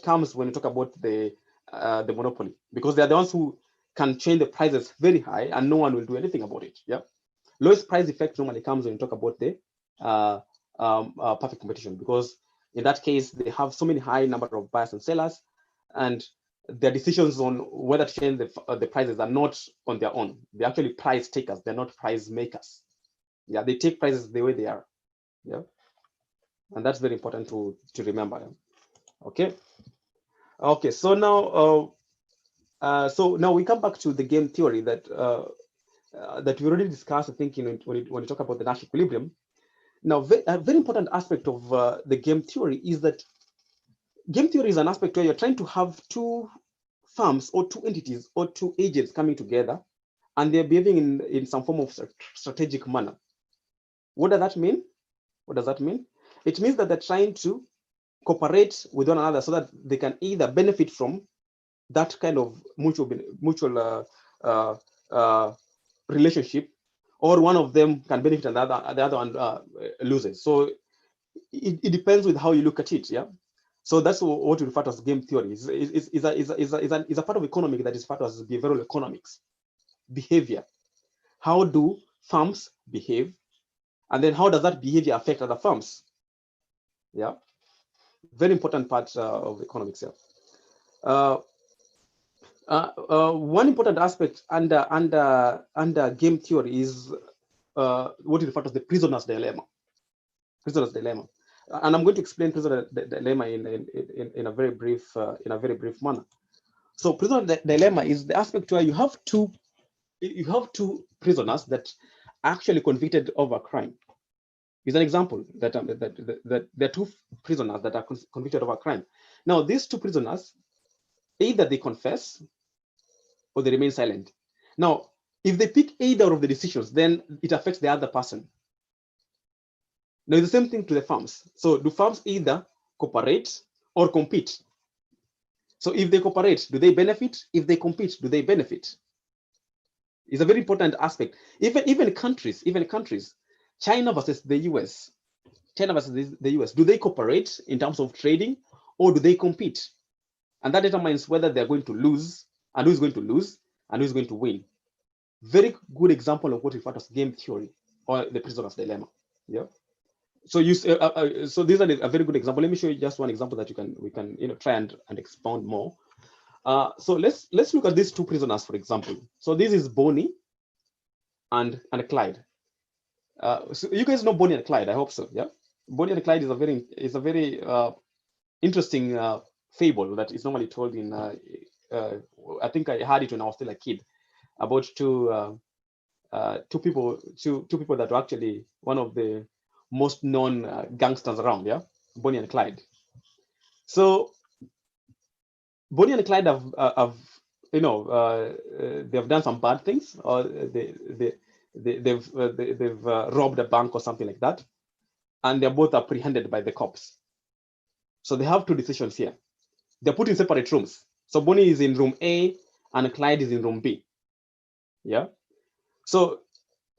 comes when you talk about the monopoly, because they're the ones who can change the prices very high and no one will do anything about it. Yeah. Lowest price effect normally comes when you talk about the perfect competition, because in that case they have so many high number of buyers and sellers, and their decisions on whether to change the prices are not on their own. They're actually price takers. They're not price makers. Yeah, they take prices the way they are. Yeah. And that's very important to remember. Okay. Okay. So now we come back to the game theory that that we already discussed, I think, when you talk about the Nash equilibrium. Now, a very important aspect of the game theory is that game theory is an aspect where you're trying to have two firms or two entities or two agents coming together, and they're behaving in some form of strategic manner. What does that mean? What does that mean? It means that they're trying to cooperate with one another so that they can either benefit from that kind of mutual relationship, or one of them can benefit and the other one loses. So it depends with how you look at it. Yeah. So that's what we refer to as game theory. Is a part of economic that is referred to as behavioral economics. Behavior. How do firms behave? And then how does that behavior affect other firms? Yeah. Very important part of economics. Yeah. One important aspect under game theory is what is referred to as the prisoner's dilemma. Prisoner's dilemma, and I'm going to explain prisoner's dilemma in a very brief manner. So, prisoner's dilemma is the aspect where you have two prisoners that are actually convicted of a crime. Is an example that there are two prisoners that are convicted of a crime. Now, these two prisoners, either they confess or they remain silent. Now, if they pick either of the decisions, then it affects the other person. Now, it's the same thing to the firms. So, do firms either cooperate or compete? So, if they cooperate, do they benefit? If they compete, do they benefit? It's a very important aspect. Even countries, China versus the US, do they cooperate in terms of trading, or do they compete? And that determines whether they're going to lose, and who's going to lose, and who's going to win. Very good example of what we refer to as game theory, or the prisoner's dilemma. Yeah. So so these are a very good example. Let me show you just one example that we can try and expound more. So let's look at these two prisoners, for example. So this is Bonnie and Clyde. So you guys know Bonnie and Clyde, I hope so. Yeah. Bonnie and Clyde is a very interesting fable that is normally told in. I think I heard it when I was still a kid, about two people that are actually one of the most known gangsters around. Yeah, Bonnie and Clyde. So Bonnie and Clyde have they've done some bad things, or they've robbed a bank or something like that, and they're both apprehended by the cops. So they have two decisions here. They're put in separate rooms. So Bonnie is in room A and Clyde is in room B. Yeah. So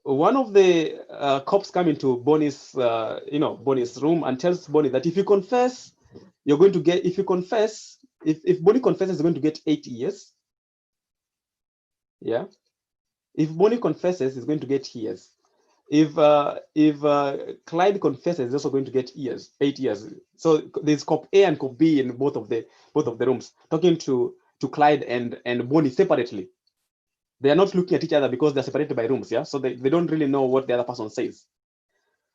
one of the cops come into Bonnie's room and tells Bonnie that if you confess, you're going to get. If Bonnie confesses, you're going to get 8 years. Yeah. If Bonnie confesses, he's going to get years. If Clyde confesses, he's also going to get 8 years. So there's cop A and cop B in both of the rooms, talking to Clyde and Bonnie separately. They are not looking at each other because they're separated by rooms. Yeah, so they don't really know what the other person says.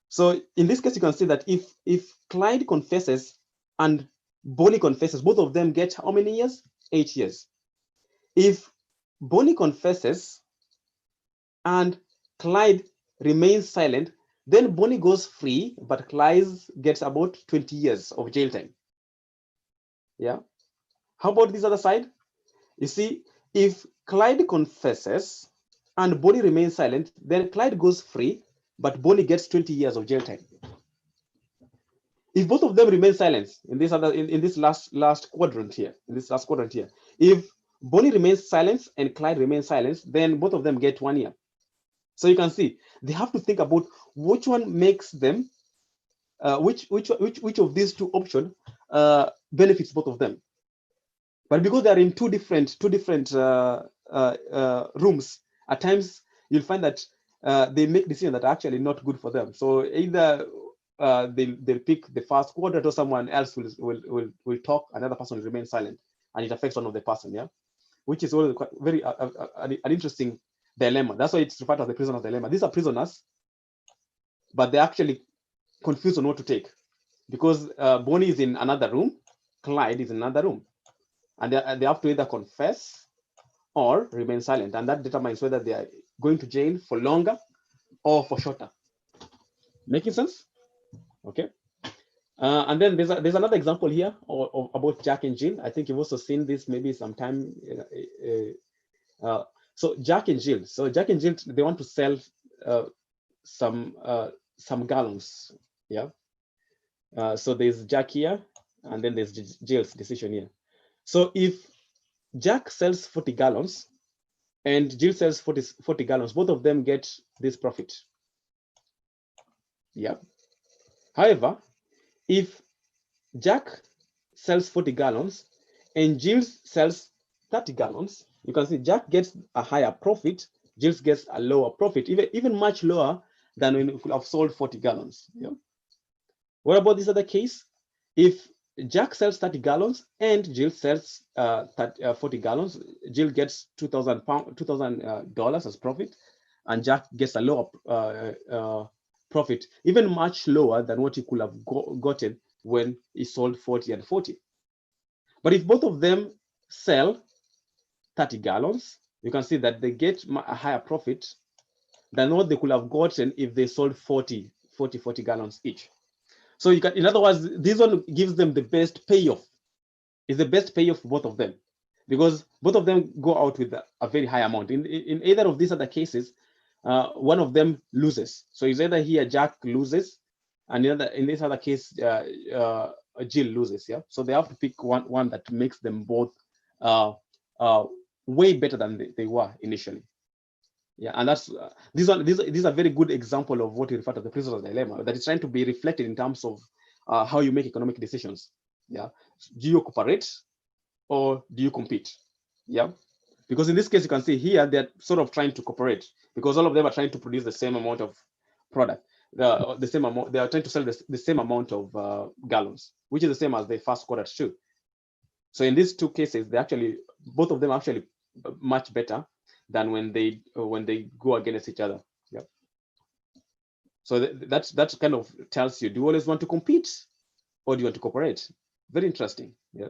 So in this case, you can see that if Clyde confesses and Bonnie confesses, both of them get how many years? 8 years. If Bonnie confesses and Clyde remains silent, then Bonnie goes free, but Clyde gets about 20 years of jail time. Yeah. How about this other side? You see, if Clyde confesses and Bonnie remains silent, then Clyde goes free, but Bonnie gets 20 years of jail time. If both of them remain silent in this last quadrant here, if Bonnie remains silent and Clyde remains silent, then both of them get 1 year. So you can see they have to think about which one makes them, which of these two options benefits both of them. But because they are in two different rooms, at times you'll find that they make decisions that are actually not good for them. So either they'll pick the first quadrant, or someone else will talk, another person will remain silent, and it affects one of the person. Yeah, which is always very an interesting dilemma. That's why it's referred to as the prisoner's dilemma. These are prisoners, but they're actually confused on what to take. because Bonnie is in another room, Clyde is in another room, and they have to either confess or remain silent, and that determines whether they are going to jail for longer or for shorter. Making sense? Okay. And then there's another example here about Jack and Jill. I think you've also seen this maybe sometime. So Jack and Jill. So Jack and Jill, they want to sell some gallons. Yeah. So there's Jack here, and then there's Jill's decision here. So if Jack sells 40 gallons and Jill sells 40 gallons, both of them get this profit. Yeah. However, if Jack sells 40 gallons and Jill sells 30 gallons, you can see Jack gets a higher profit, Jill gets a lower profit, even much lower than when you could have sold 40 gallons. Yeah. What about this other case? If Jack sells 30 gallons and Jill sells 40 gallons, Jill gets $2,000 as profit, and Jack gets a lower profit, even much lower than what he could have gotten when he sold 40 and 40. But if both of them sell 30 gallons, you can see that they get a higher profit than what they could have gotten if they sold 40 gallons each. So you can, in other words, this one gives them the best payoff. It's the best payoff for both of them, because both of them go out with a very high amount. In either of these other cases, one of them loses. So it's either here Jack loses, and in this other case, Jill loses. Yeah. So they have to pick one that makes them both way better than they were initially. Yeah, and that's these are very good example of what we refer to the prisoner's dilemma, that is trying to be reflected in terms of how you make economic decisions. Yeah, do you cooperate or do you compete? Yeah, because in this case you can see here they're sort of trying to cooperate, because all of them are trying to produce the same amount of product, the same amount. They are trying to sell the same amount of gallons, which is the same as the first quarter too. So in these two cases, both of them are actually much better than when they go against each other. Yeah. So that kind of tells you, do you always want to compete or do you want to cooperate? Very interesting. Yeah.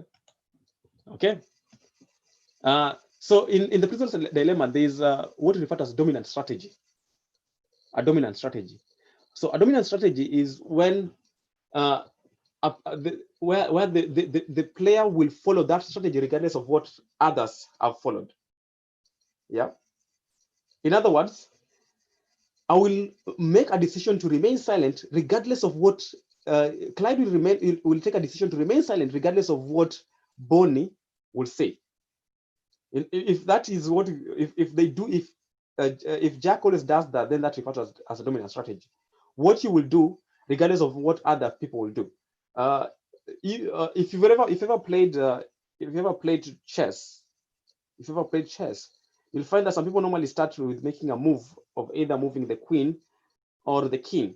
Okay. So in the prisoner's dilemma, there's what we refer to as dominant strategy. A dominant strategy. So a dominant strategy is when where the player will follow that strategy regardless of what others have followed. Yeah. In other words, I will make a decision to remain silent regardless of what Clyde will take a decision to remain silent regardless of what Bonnie will say. If that is what if Jack always does that, then that refers to as a dominant strategy. What you will do regardless of what other people will do. If you've ever played chess, you'll find that some people normally start with making a move of either moving the queen or the king.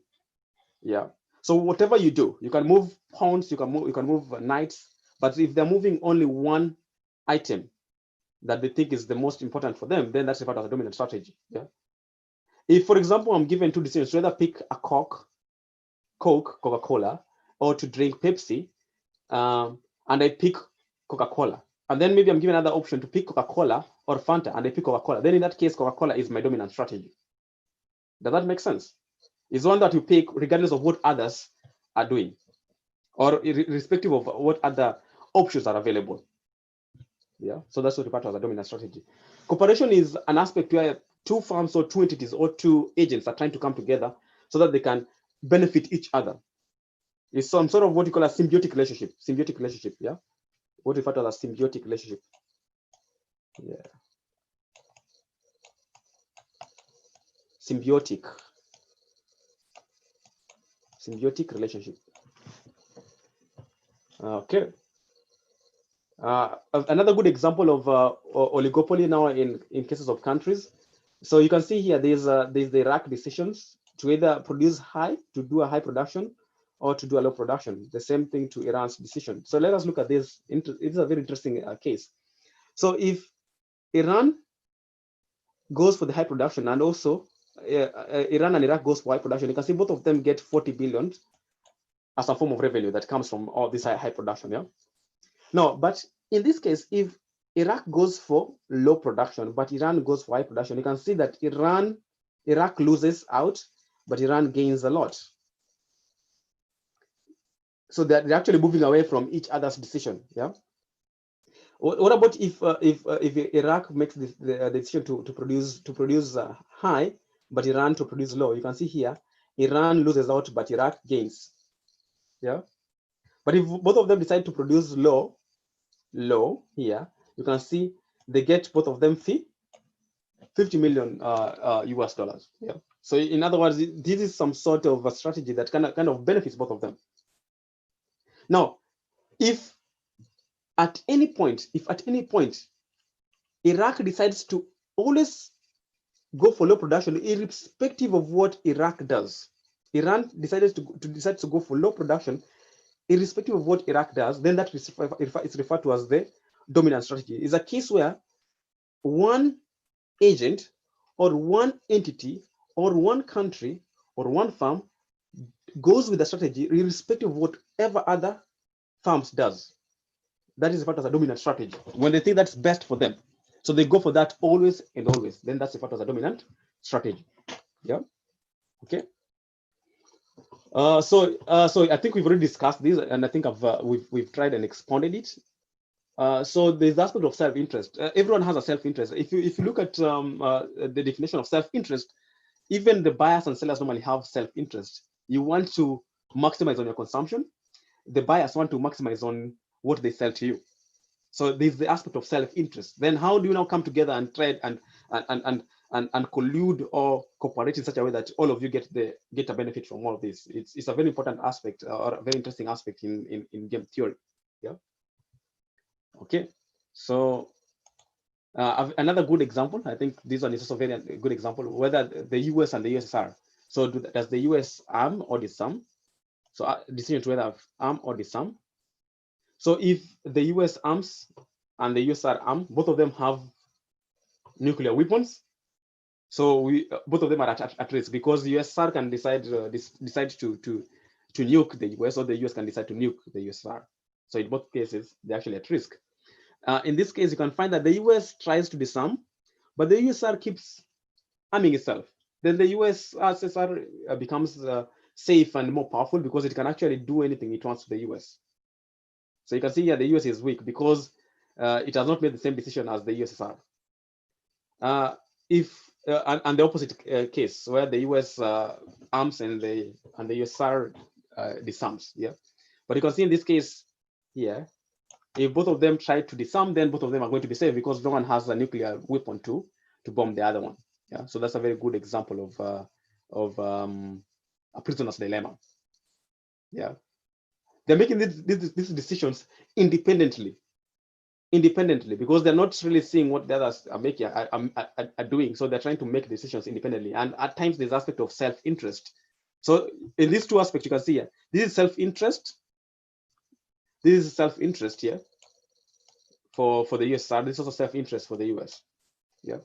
Yeah. So whatever you do, you can move pawns, you can move knights, but if they're moving only one item that they think is the most important for them, then that's a part of the dominant strategy. Yeah. If, for example, I'm given two decisions, to either pick a Coke, Coca-Cola, or to drink Pepsi, and I pick Coca-Cola, and then maybe I'm given another option to pick Coca-Cola or Fanta, and I pick Coca-Cola, then in that case, Coca-Cola is my dominant strategy. Does that make sense? It's one that you pick regardless of what others are doing, or irrespective of what other options are available. Yeah, so that's what we refer to as a dominant strategy. Cooperation is an aspect where two firms or two entities or two agents are trying to come together so that they can benefit each other. It's some sort of what you call a symbiotic relationship. Yeah, what we refer to as a symbiotic relationship. Yeah, symbiotic relationship. Okay. Another good example of oligopoly now in cases of countries. So you can see here there's the rack decisions to either do a high production or to do a low production. The same thing to Iran's decision. So let us look at this. It's a very interesting case. So if Iran goes for the high production and also Iran and Iraq goes for high production, you can see both of them get 40 billion as a form of revenue that comes from all this high production. Yeah. No, but in this case, if Iraq goes for low production, but Iran goes for high production, you can see that Iraq loses out, but Iran gains a lot. So they're actually moving away from each other's decision. Yeah. What about if Iraq makes the decision to produce high, but Iran to produce low? You can see here, Iran loses out, but Iraq gains. Yeah. But if both of them decide to produce low here, you can see they get both of them 50 million US dollars. Yeah. So in other words, this is some sort of a strategy that kind of benefits both of them. Now, if at any point Iraq decides to always go for low production, irrespective of what Iraq does, Iran decides to go for low production, irrespective of what Iraq does, then that is referred to as the dominant strategy. It's a case where one agent or one entity or one country or one firm goes with the strategy irrespective of whatever other firms does. That is referred as a dominant strategy. When they think that's best for them, so they go for that always and always. Then that's referred as a dominant strategy. Yeah. Okay. So I think we've already discussed this, and I think we've tried and expanded it. So there's the aspect of self-interest. Everyone has a self-interest. If you look at the definition of self-interest, even the buyers and sellers normally have self-interest. You want to maximize on your consumption. The buyers want to maximize on what they sell to you. So there's the aspect of self-interest. Then how do you now come together and trade and collude or cooperate in such a way that all of you get a benefit from all of this? It's a very important aspect or a very interesting aspect in game theory. Yeah. Okay. So another good example, I think this one is also a very good example, whether the US and the USSR. So does the US arm or disarm? So decision to whether arm or disarm. So if the US arms and the USSR arm, both of them have nuclear weapons. So both of them are at risk, because the USSR can decide to nuke the US, or the US can decide to nuke the USSR. So in both cases, they're actually at risk. In this case, you can find that the US tries to disarm, but the USSR keeps arming itself. Then the USSR becomes safe and more powerful because it can actually do anything it wants to the US. So you can see here the US is weak because it has not made the same decision as the USSR. And the opposite case, where the US arms and the USSR disarms. Yeah, but you can see in this case here, if both of them try to disarm, then both of them are going to be safe because no one has a nuclear weapon to bomb the other one. Yeah, so that's a very good example of a prisoner's dilemma. Yeah, they're making these decisions independently because they're not really seeing what the others are making are doing. So they're trying to make decisions independently, and at times there's aspect of self-interest. So in these two aspects, you can see here, this is self-interest. This is self-interest here for the USSR. This is also self-interest for the US. Yeah,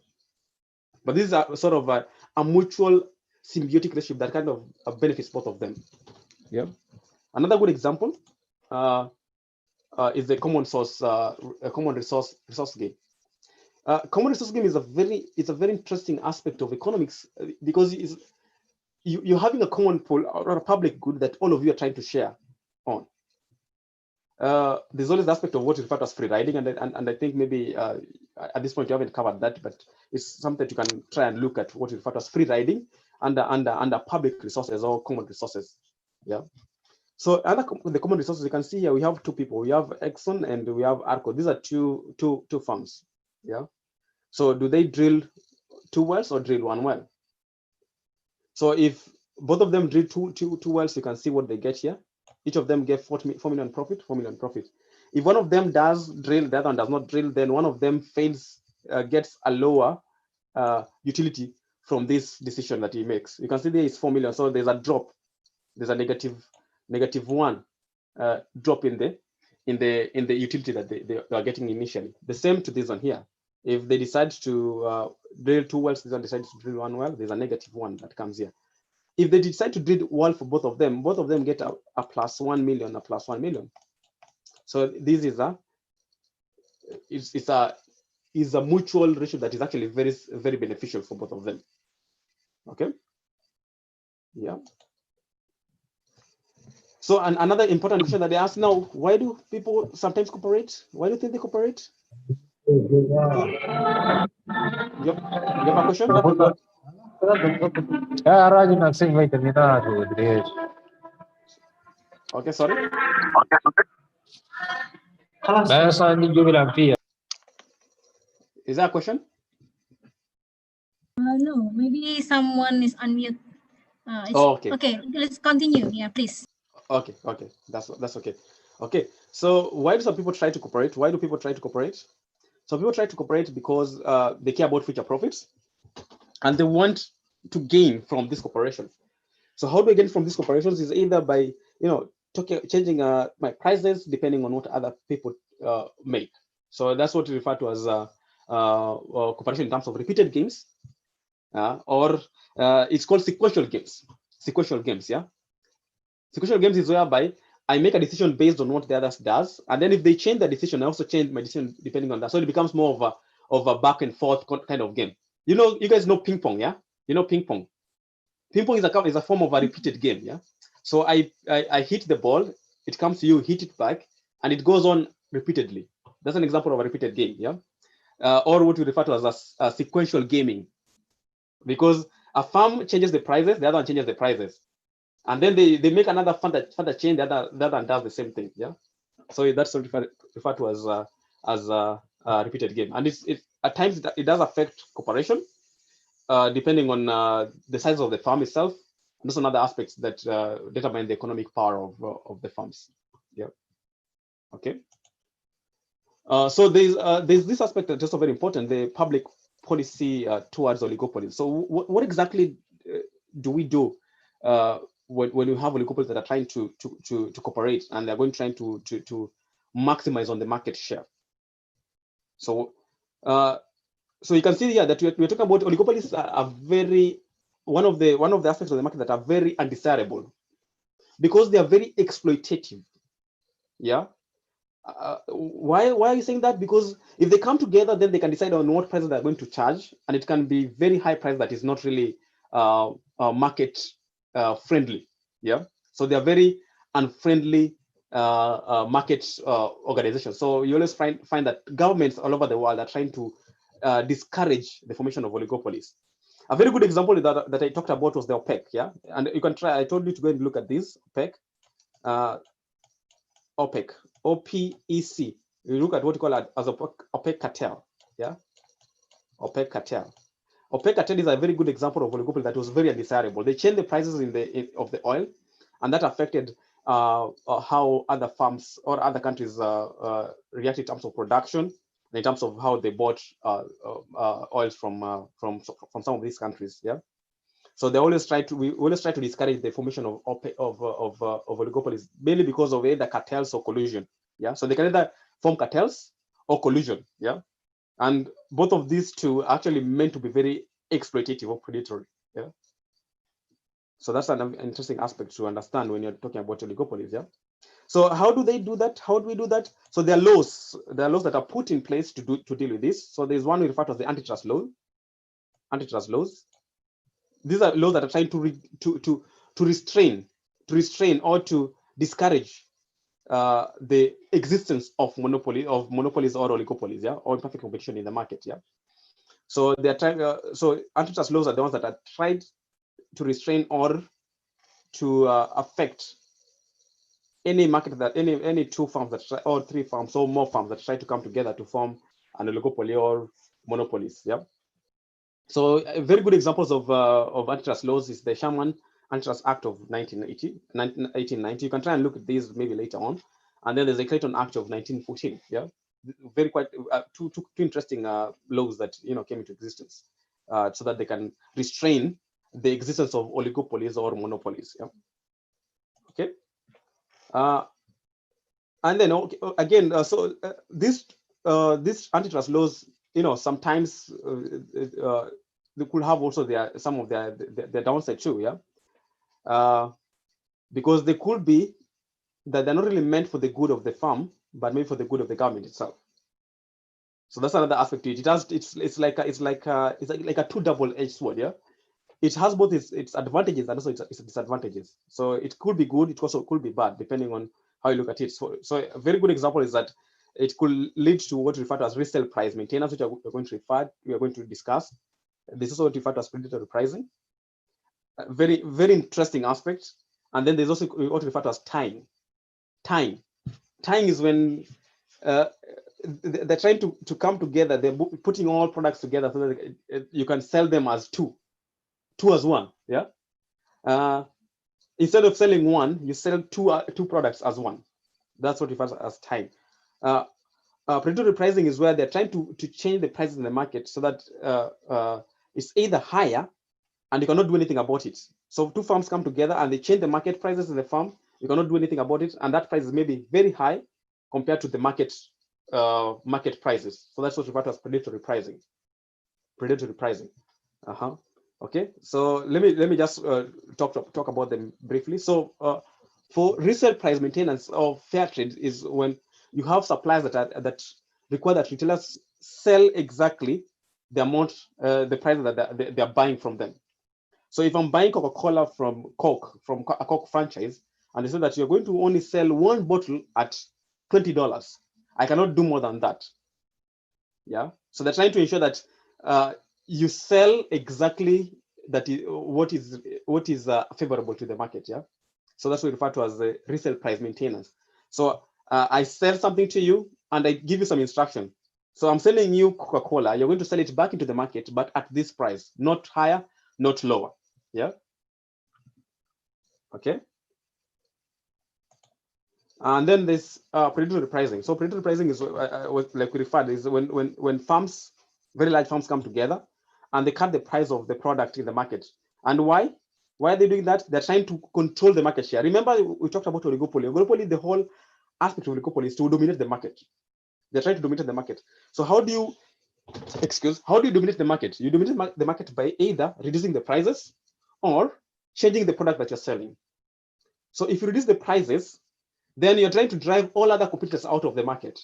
but this is a sort of a mutual symbiotic relationship that kind of benefits both of them. Yeah. Another good example is the common resource game. Common resource game is a very interesting aspect of economics because you're having a common pool or a public good that all of you are trying to share on. There's always the aspect of what is referred to as free riding, and I think maybe at this point you haven't covered that, but it's something you can try and look at what is referred to as free riding under public resources or common resources. Yeah. So under the common resources, you can see here we have two people. We have Exxon and we have Arco. These are two firms. Yeah. So do they drill 2 wells or drill 1 well? So if both of them drill two wells, you can see what they get here. Each of them get 4 million profit, 4 million profit. If one of them does drill, the other one does not drill, then one of them fails, gets a lower utility from this decision that he makes. You can see there is 4 million, so there's a drop. There's a -1 drop in the utility that they are getting initially. The same to this one here. If they decide to drill 2 wells, this one decides to drill 1 well, there's a -1 that comes here. if they decide to bid well for both of them get a plus 1 million, a plus 1 million. So this is a mutual ratio that is actually very, very beneficial for both of them. Okay. Yeah. So another important question that they ask now, why do people sometimes cooperate? Why do you think they cooperate? You have a question? Okay, sorry. Is that a question? No, maybe someone is unmute. Okay. Okay, let's continue. Yeah, please. Okay, that's okay. Okay, so why do some people try to cooperate? Why do people try to cooperate? So people try to cooperate because they care about future profits and they want to gain from this cooperation. So how do I gain from these corporations is either by changing my prices depending on what other people make. So that's what we refer to as cooperation in terms of repeated games, or it's called sequential games. Sequential games, yeah. Sequential games is whereby I make a decision based on what the others does, and then if they change the decision, I also change my decision depending on that. So it becomes more of a back and forth kind of game. You guys know ping pong, yeah? You know ping pong. Ping pong is a form of a repeated game, yeah. So I hit the ball, it comes to you, hit it back, and it goes on repeatedly. That's an example of a repeated game, yeah. Or what we refer to as a sequential gaming, because a firm changes the prices, the other one changes the prices, and then they make another further change, the other one does the same thing, yeah. So that's referred to as a repeated game, and it at times it does affect cooperation. Depending on the size of the farm itself, and also other aspects that determine the economic power of the farms. Yeah. Okay. So there's this aspect that's also very important: the public policy towards oligopolies. So what exactly do we do when you have oligopolies that are trying to cooperate and they're trying to maximize on the market share? So so you can see here that we're talking about oligopolies are very one of the aspects of the market that are very undesirable because they are very exploitative. Yeah. Why are you saying that? Because if they come together, then they can decide on what prices they're going to charge, and it can be very high price that is not really market friendly. Yeah. So they are very unfriendly market organizations. So you always find that governments all over the world are trying to discourage the formation of oligopolies. A very good example that I talked about was the OPEC, yeah? And you can try, I told you to go and look at this, OPEC, OPEC, OPEC. You look at what you call it as OPEC cartel, yeah? OPEC cartel. OPEC cartel is a very good example of oligopoly that was very undesirable. They changed the prices of the oil, and that affected how other farms or other countries react in terms of production, in terms of how they bought oils from some of these countries. Yeah, so we always try to discourage the formation of oligopolies, mainly because of either cartels or collusion. Yeah, so they can either form cartels or collusion. Yeah, and both of these two are actually meant to be very exploitative or predatory. Yeah. So that's an interesting aspect to understand when you're talking about oligopolies. Yeah. So how do they do that? How do we do that? So there are laws that are put in place to deal with this. So there's one we refer to as the antitrust law. Antitrust laws. These are laws that are trying to restrain or to discourage the existence of monopolies or oligopolies, yeah, or imperfect competition in the market, yeah. So they are trying. So antitrust laws are the ones that are tried to restrain or to affect any market that any two firms that try, or three firms or more firms that try to come together to form an oligopoly or monopolies. Yeah. So very good examples of antitrust laws is the Sherman Antitrust Act of 1890. You can try and look at these maybe later on. And then there's the Clayton Act of 1914. Yeah, very quite two interesting laws that came into existence so that they can restrain the existence of oligopolies or monopolies. Yeah. Okay. And then again, so these antitrust laws, sometimes they could have also some of their downside too. Yeah. because they could be that they're not really meant for the good of the farm, but maybe for the good of the government itself. So that's another aspect to it. It's like a two double-edged sword. Yeah, it has both its advantages and also its disadvantages. So it could be good, it also could be bad, depending on how you look at it. So a very good example is that it could lead to what we refer to as resale price maintenance, which we are going to discuss. This is also referred to as predatory pricing. A very, very interesting aspect. And then there's also what we refer to as tying. Tying is when they're trying to come together. They're putting all products together so that you can sell them as two as one. Yeah. Instead of selling one, you sell two products as one. That's what refers as tying. Predatory pricing is where they're trying to change the prices in the market so that it's either higher and you cannot do anything about it. So two firms come together and they change the market prices in the farm. You cannot do anything about it, and that price is maybe very high compared to the market prices. So that's what's referred to as predatory pricing. Predatory pricing. Okay. So let me just talk about them briefly. So for resale price maintenance or fair trade is when you have suppliers that require that retailers sell exactly the amount, the price that they're buying from them. So if I'm buying Coca-Cola from a Coke franchise, and they say that you're going to only sell one bottle at $20, I cannot do more than that. Yeah. So they're trying to ensure that you sell exactly what is favorable to the market. Yeah. So that's what we refer to as the resale price maintenance. So I sell something to you and I give you some instruction. So I'm selling you Coca-Cola. You're going to sell it back into the market, but at this price, not higher, not lower. Yeah. Okay. And then this predatory pricing. So predatory pricing is like we referred is when farms, very large farms, come together and they cut the price of the product in the market. And why? Why are they doing that? They're trying to control the market share. Remember, we talked about oligopoly. Oligopoly, the whole aspect of oligopoly is to dominate the market. They're trying to dominate the market. So how do you dominate the market? You dominate the market by either reducing the prices or changing the product that you're selling. So if you reduce the prices, then you're trying to drive all other competitors out of the market.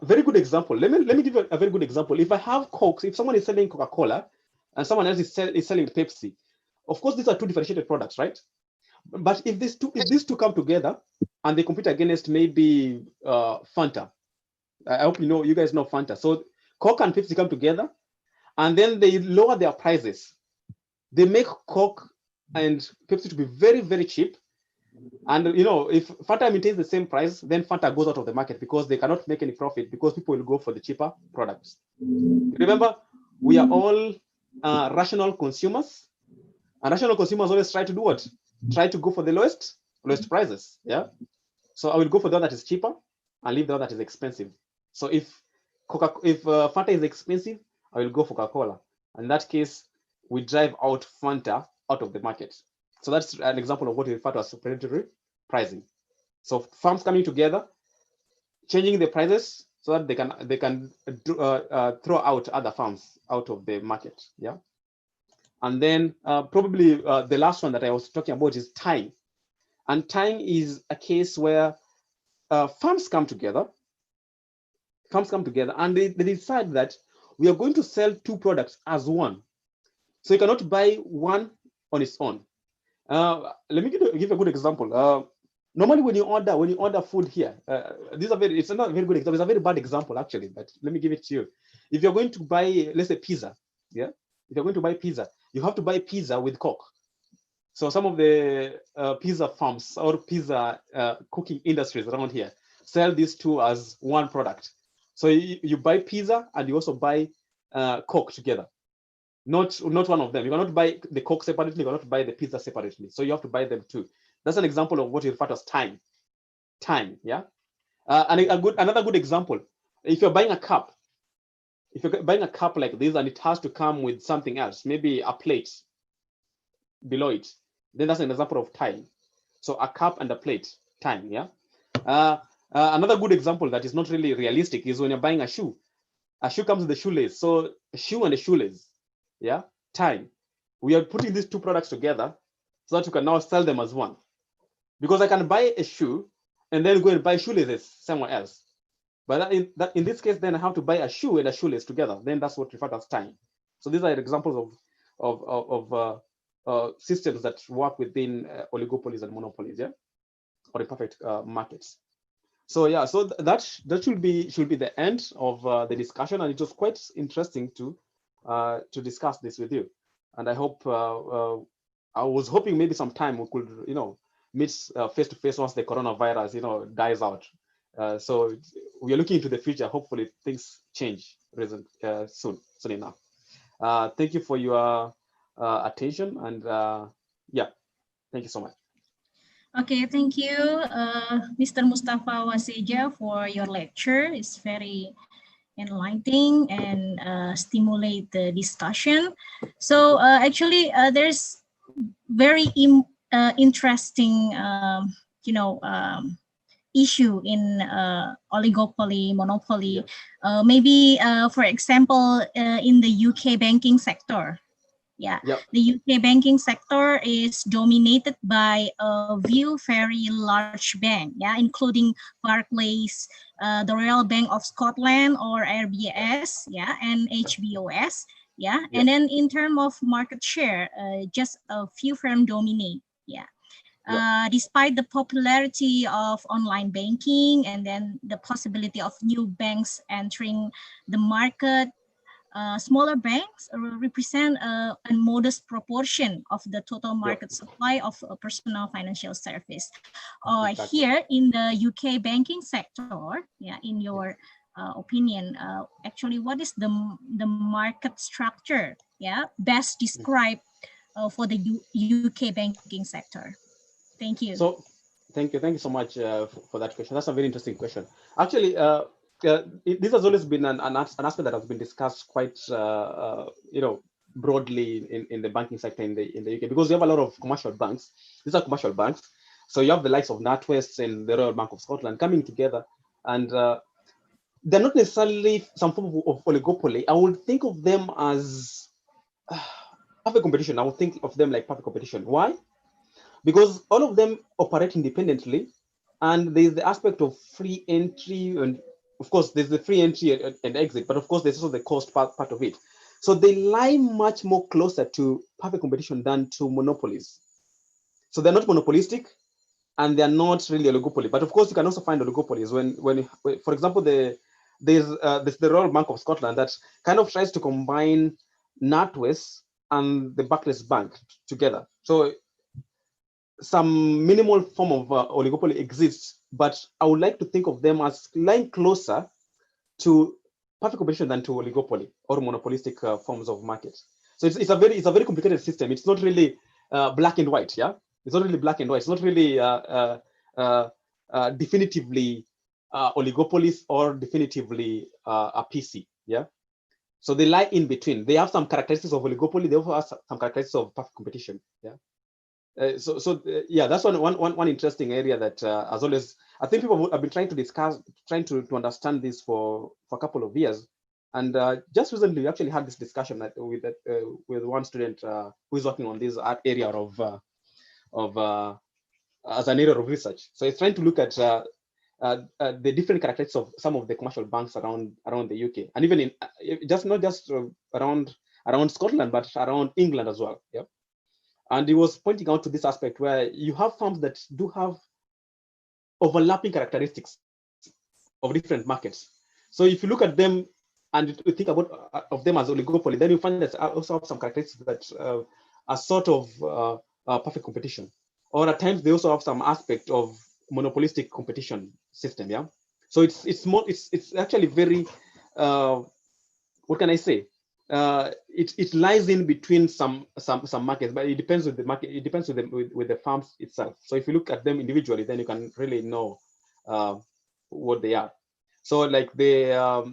Very good example. Let me give you a very good example. If I have Coke, if someone is selling Coca-Cola and someone else is selling Pepsi, of course these are two differentiated products, right? But if these two come together and they compete against maybe Fanta, I hope you guys know Fanta. So Coke and Pepsi come together and then they lower their prices. They make Coke and Pepsi to be very, very cheap. And if Fanta maintains the same price, then Fanta goes out of the market because they cannot make any profit because people will go for the cheaper products. Remember, we are all rational consumers, and rational consumers always try to do what? Try to go for the lowest prices. Yeah. So I will go for the one that is cheaper and leave the one that is expensive. So if Fanta is expensive, I will go for Coca-Cola. In that case, we drive out Fanta out of the market. So that's an example of what we refer to as predatory pricing. So firms coming together, changing the prices so that they can throw out other firms out of the market. Yeah. And then probably the last one that I was talking about is tying. And tying is a case where firms come together and they decide that we are going to sell two products as one. So you cannot buy one on its own. Let me give a good example. Normally, when you order food here, it's not a very good example. It's a very bad example actually, but let me give it to you. If you're going to buy, let's say, pizza, yeah. If you're going to buy pizza, you have to buy pizza with Coke. So some of the pizza farms or pizza cooking industries around here sell these two as one product. So you buy pizza and you also buy Coke together. Not one of them. You cannot buy the Coke separately. You cannot buy the pizza separately. So you have to buy them too. That's an example of what you refer to as time. Yeah. And another good example. If you're buying a cup, like this, and it has to come with something else, maybe a plate below it, then that's an example of time. So a cup and a plate, time. Yeah. Another good example that is not really realistic is when you're buying a shoe. A shoe comes with a shoelace. So a shoe and a shoelace. Yeah, time. We are putting these two products together so that you can now sell them as one. Because I can buy a shoe and then go and buy shoelaces somewhere else. But in this case, then I have to buy a shoe and a shoelace together. Then that's what referred as tying. So these are examples of systems that work within oligopolies and monopolies, yeah, or imperfect markets. So yeah, so that should be the end of the discussion, and it was quite interesting to discuss this with you. And I hope I was hoping maybe sometime we could meet face to face once the coronavirus dies out. So we are looking into the future. Hopefully things change soon enough. Thank you for your attention, and yeah, thank you so much. Okay, thank you, Mr. Mustapha Wasseja, for your lecture. It's very enlightening and stimulate the discussion. So actually, there's very interesting, issue in oligopoly, monopoly. Yeah. Maybe, for example, in the UK banking sector. Yeah, Yep. the UK banking sector is dominated by a few very large banks, yeah, including Barclays, the Royal Bank of Scotland or RBS, yeah, and HBOS, yeah. Yep. And then in terms of market share, just a few firms dominate, yeah. Despite the popularity of online banking and then the possibility of new banks entering the market, smaller banks represent a modest proportion of the total market supply of personal financial service. Exactly. Here in the UK banking sector, yeah, in your opinion, actually, what is the market structure? Yeah, best described for the UK banking sector. Thank you. So, thank you so much for that question. That's a very interesting question. Actually, this has always been an aspect that has been discussed quite, broadly in the banking sector in the UK, because you have a lot of commercial banks. These are commercial banks. So you have the likes of NatWest and the Royal Bank of Scotland coming together, and they're not necessarily some form of oligopoly. I would think of them as perfect competition. I would think of them like perfect competition. Why? Because all of them operate independently, and there's the aspect of free entry, and of course there's the free entry and exit, but of course there's also the cost part of it. So they lie much more closer to perfect competition than to monopolies. So they're not monopolistic, and they're not really oligopoly. But of course you can also find oligopolies when for example, there's the Royal Bank of Scotland that kind of tries to combine NatWest and the Barclays Bank together. So some minimal form of oligopoly exists, but I would like to think of them as lying closer to perfect competition than to oligopoly or monopolistic forms of markets. So it's a very complicated system. It's not really black and white. Yeah, it's not really black and white. It's not really definitively oligopolies or definitively a PC. Yeah. So they lie in between. They have some characteristics of oligopoly. They also have some characteristics of perfect competition. Yeah. Yeah, that's one interesting area that as always, I think people have been trying to discuss, trying to understand this for a couple of years. And just recently, we actually had this discussion with one student who is working on this area as an area of research. So he's trying to look at the different characteristics of some of the commercial banks around the UK, and even in not just around Scotland, but around England as well. Yeah. And he was pointing out to this aspect where you have firms that do have overlapping characteristics of different markets. So if you look at them and you think about of them as oligopoly, then you find that also have some characteristics that are sort of perfect competition, or at times they also have some aspect of monopolistic competition system. Yeah. So it's actually very what can I say? It lies in between some markets, but it depends with the market. It depends with the farms itself. So if you look at them individually, then you can really know what they are. So like there's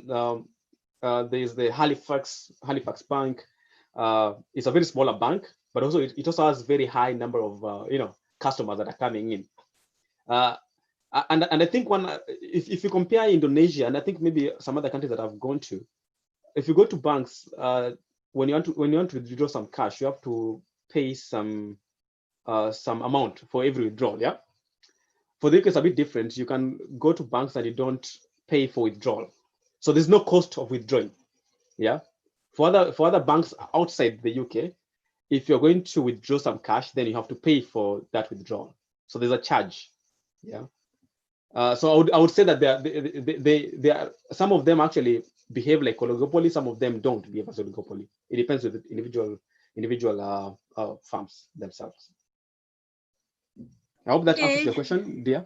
the Halifax Bank. It's a very smaller bank, but also it also has very high number of customers that are coming in. And I think if you compare Indonesia, and I think maybe some other countries that I've gone to, if you go to banks, when you want to withdraw some cash, you have to pay some some amount for every withdrawal. Yeah. For the UK, it's a bit different. You can go to banks and you don't pay for withdrawal, so there's no cost of withdrawing. Yeah. For other banks outside the UK, if you're going to withdraw some cash, then you have to pay for that withdrawal. So there's a charge. Yeah. So I would say that they are, some of them actually behave like oligopoly, some of them don't behave as oligopoly. It depends with the individual firms themselves. I hope that answers your question, dear.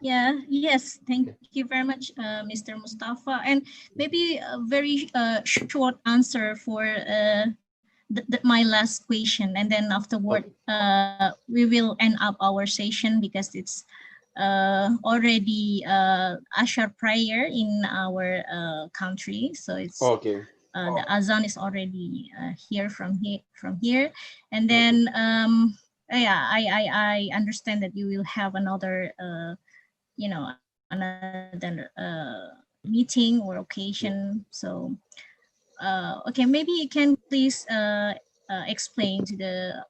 Yeah, yes, thank you very much, Mr. Mustapha. And maybe a very short answer for my last question, and then afterward, we will end up our session because it's already Ashar prayer in our country, so it's Okay. the azan is already from here, and then yeah, I understand that you will have another another meeting or occasion. So okay, maybe you can please explain to the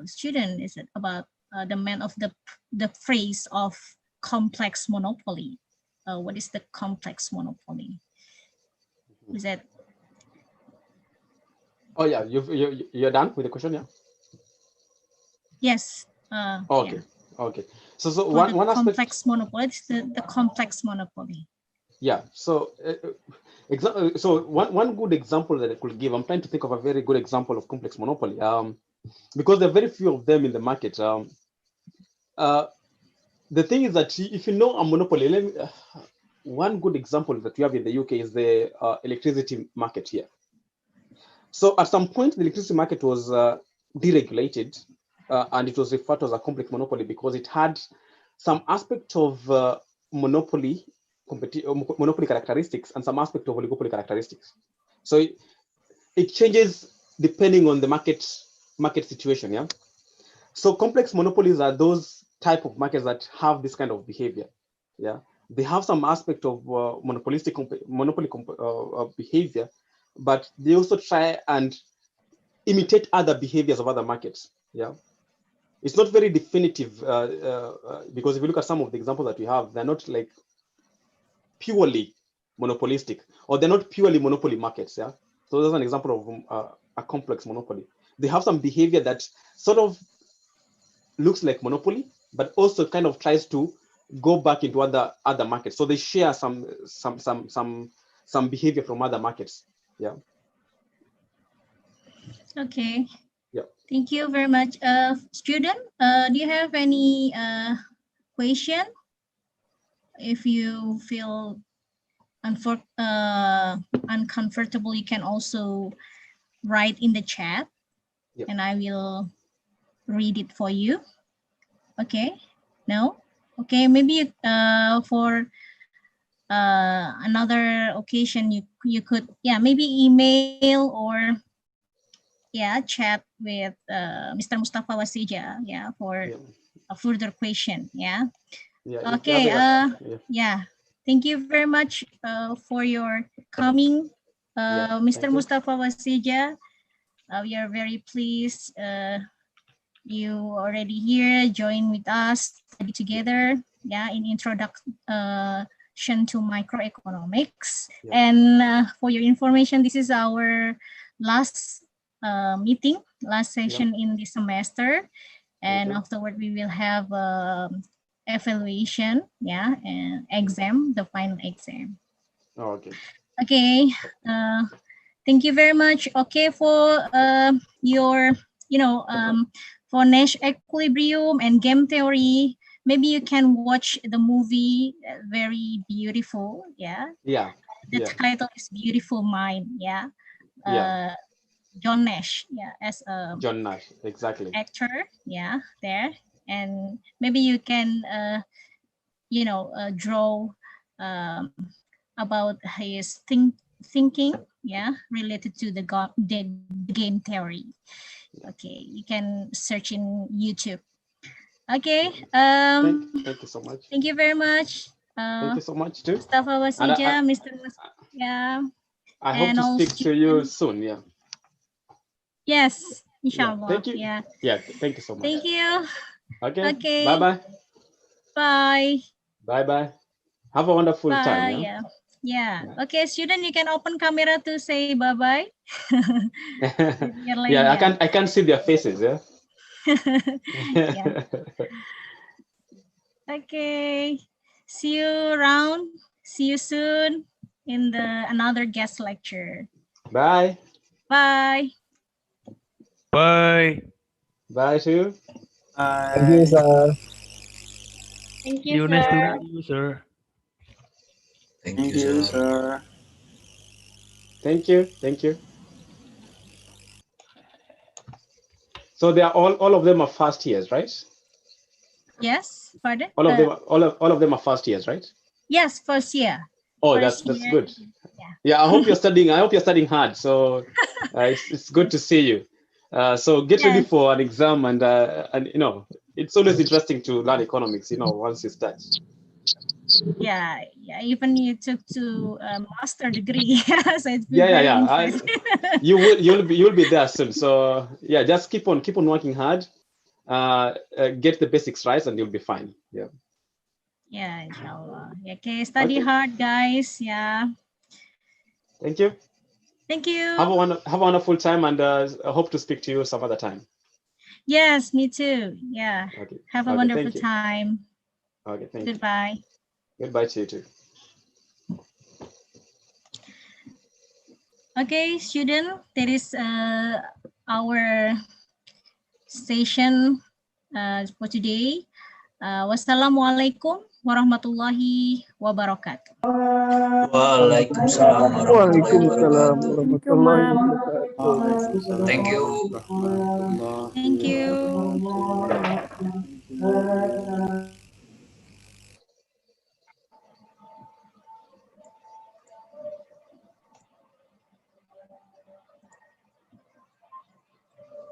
student is it about the man of the phrase of complex monopoly. What is the complex monopoly? Is that? Oh yeah, you're done with the question, yeah? Yes. Okay. Yeah. Okay. So For the one aspect. complex monopoly, it's the complex monopoly. Yeah. So so one good example that I could give, I'm trying to think of a very good example of complex monopoly. Because there are very few of them in the market. The thing is that if you know a monopoly, one good example that we have in the UK is the electricity market here. So at some point, the electricity market was deregulated, and it was referred to as a complex monopoly because it had some aspect of monopoly characteristics and some aspect of oligopoly characteristics. So it changes depending on the market situation. Yeah. So complex monopolies are those type of markets that have this kind of behavior. Yeah. They have some aspect of monopoly behavior, but they also try and imitate other behaviors of other markets. Yeah. It's not very definitive because if you look at some of the examples that we have, they're not like purely monopolistic, or they're not purely monopoly markets. Yeah. So that's an example of a complex monopoly. They have some behavior that sort of looks like monopoly, but also kind of tries to go back into other markets. So they share some behavior from other markets. Yeah. Okay. Yeah. Thank you very much. Student, do you have any question? If you feel uncomfortable, you can also write in the chat, and I will read it for you. Okay? No? Okay, maybe for another occasion, you could, yeah, maybe email or chat with Mr. Mustapha Wasseja, for a further question. Yeah. Okay. Yeah. Thank you very much for your coming, Mr. Mustapha Wasseja. We are very pleased you already here, join with us, study together. Yeah, in introduction to microeconomics. And for your information, this is our last meeting, last session in the semester, and afterward we will have evaluation, and exam, the final exam. Okay. Okay. Thank you very much. Okay, for your for Nash equilibrium and game theory, maybe you can watch the movie, very beautiful. Yeah. The title is Beautiful Mind. Yeah. John Nash, as a John Nash, exactly. actor, there, and maybe you can, draw about his thinking, related to the game theory. Okay, you can search in YouTube. Okay. Thank you so much. Thank you very much. Thank you so much too. Mustapha Wasseja, Mr. I hope to speak to you soon. Yeah. Yes, inshallah. Thank you. Yeah. Yeah. Thank you so much. Thank you. Okay. Okay. Bye-bye. Bye. Bye-bye. Have a wonderful time. Bye. Yeah. Yeah. Okay, student, you can open camera to say bye-bye. Yeah, I can't see their faces. Yeah. Yeah. Okay. See you around. See you soon in the another guest lecture. Bye. Bye. Bye. Bye to you. Thank you, sir. Thank See you, you. Nice to sir. meet you, sir. Thank you, sir. Thank you. Thank you. So they are all of them are first years, right? Yes, pardon? All of them all of them are first years, right? Yes, first year. Oh, First that's year. good. Yeah. Yeah, I hope you're studying hard. So it's good to see you. So get ready Yes. for an exam, and you know, it's always interesting to learn economics. You know, once you start. Yeah. Even you took to master degree. So it's been Yeah. very interesting. You'll be there soon. So yeah, just keep on working hard. Get the basics right, and you'll be fine. Yeah. Yeah, inshallah. Okay, study Okay. hard, guys. Yeah. Thank you. Thank you. Have a wonderful time, and I hope to speak to you some other time. Yes, me too. Yeah. Okay. Have a Okay. wonderful Thank you. time. Okay. Thank Goodbye. you. Goodbye to you too. Okay, student, that is our session for today. Wassalamualaikum warahmatullahi wabarakatuh. Waalaikumsalam Waalaikumsalam warahmatullahi warahmatullahi wabarakatuh. wabarakatuh. Thank you. Warahmatullah. Thank you.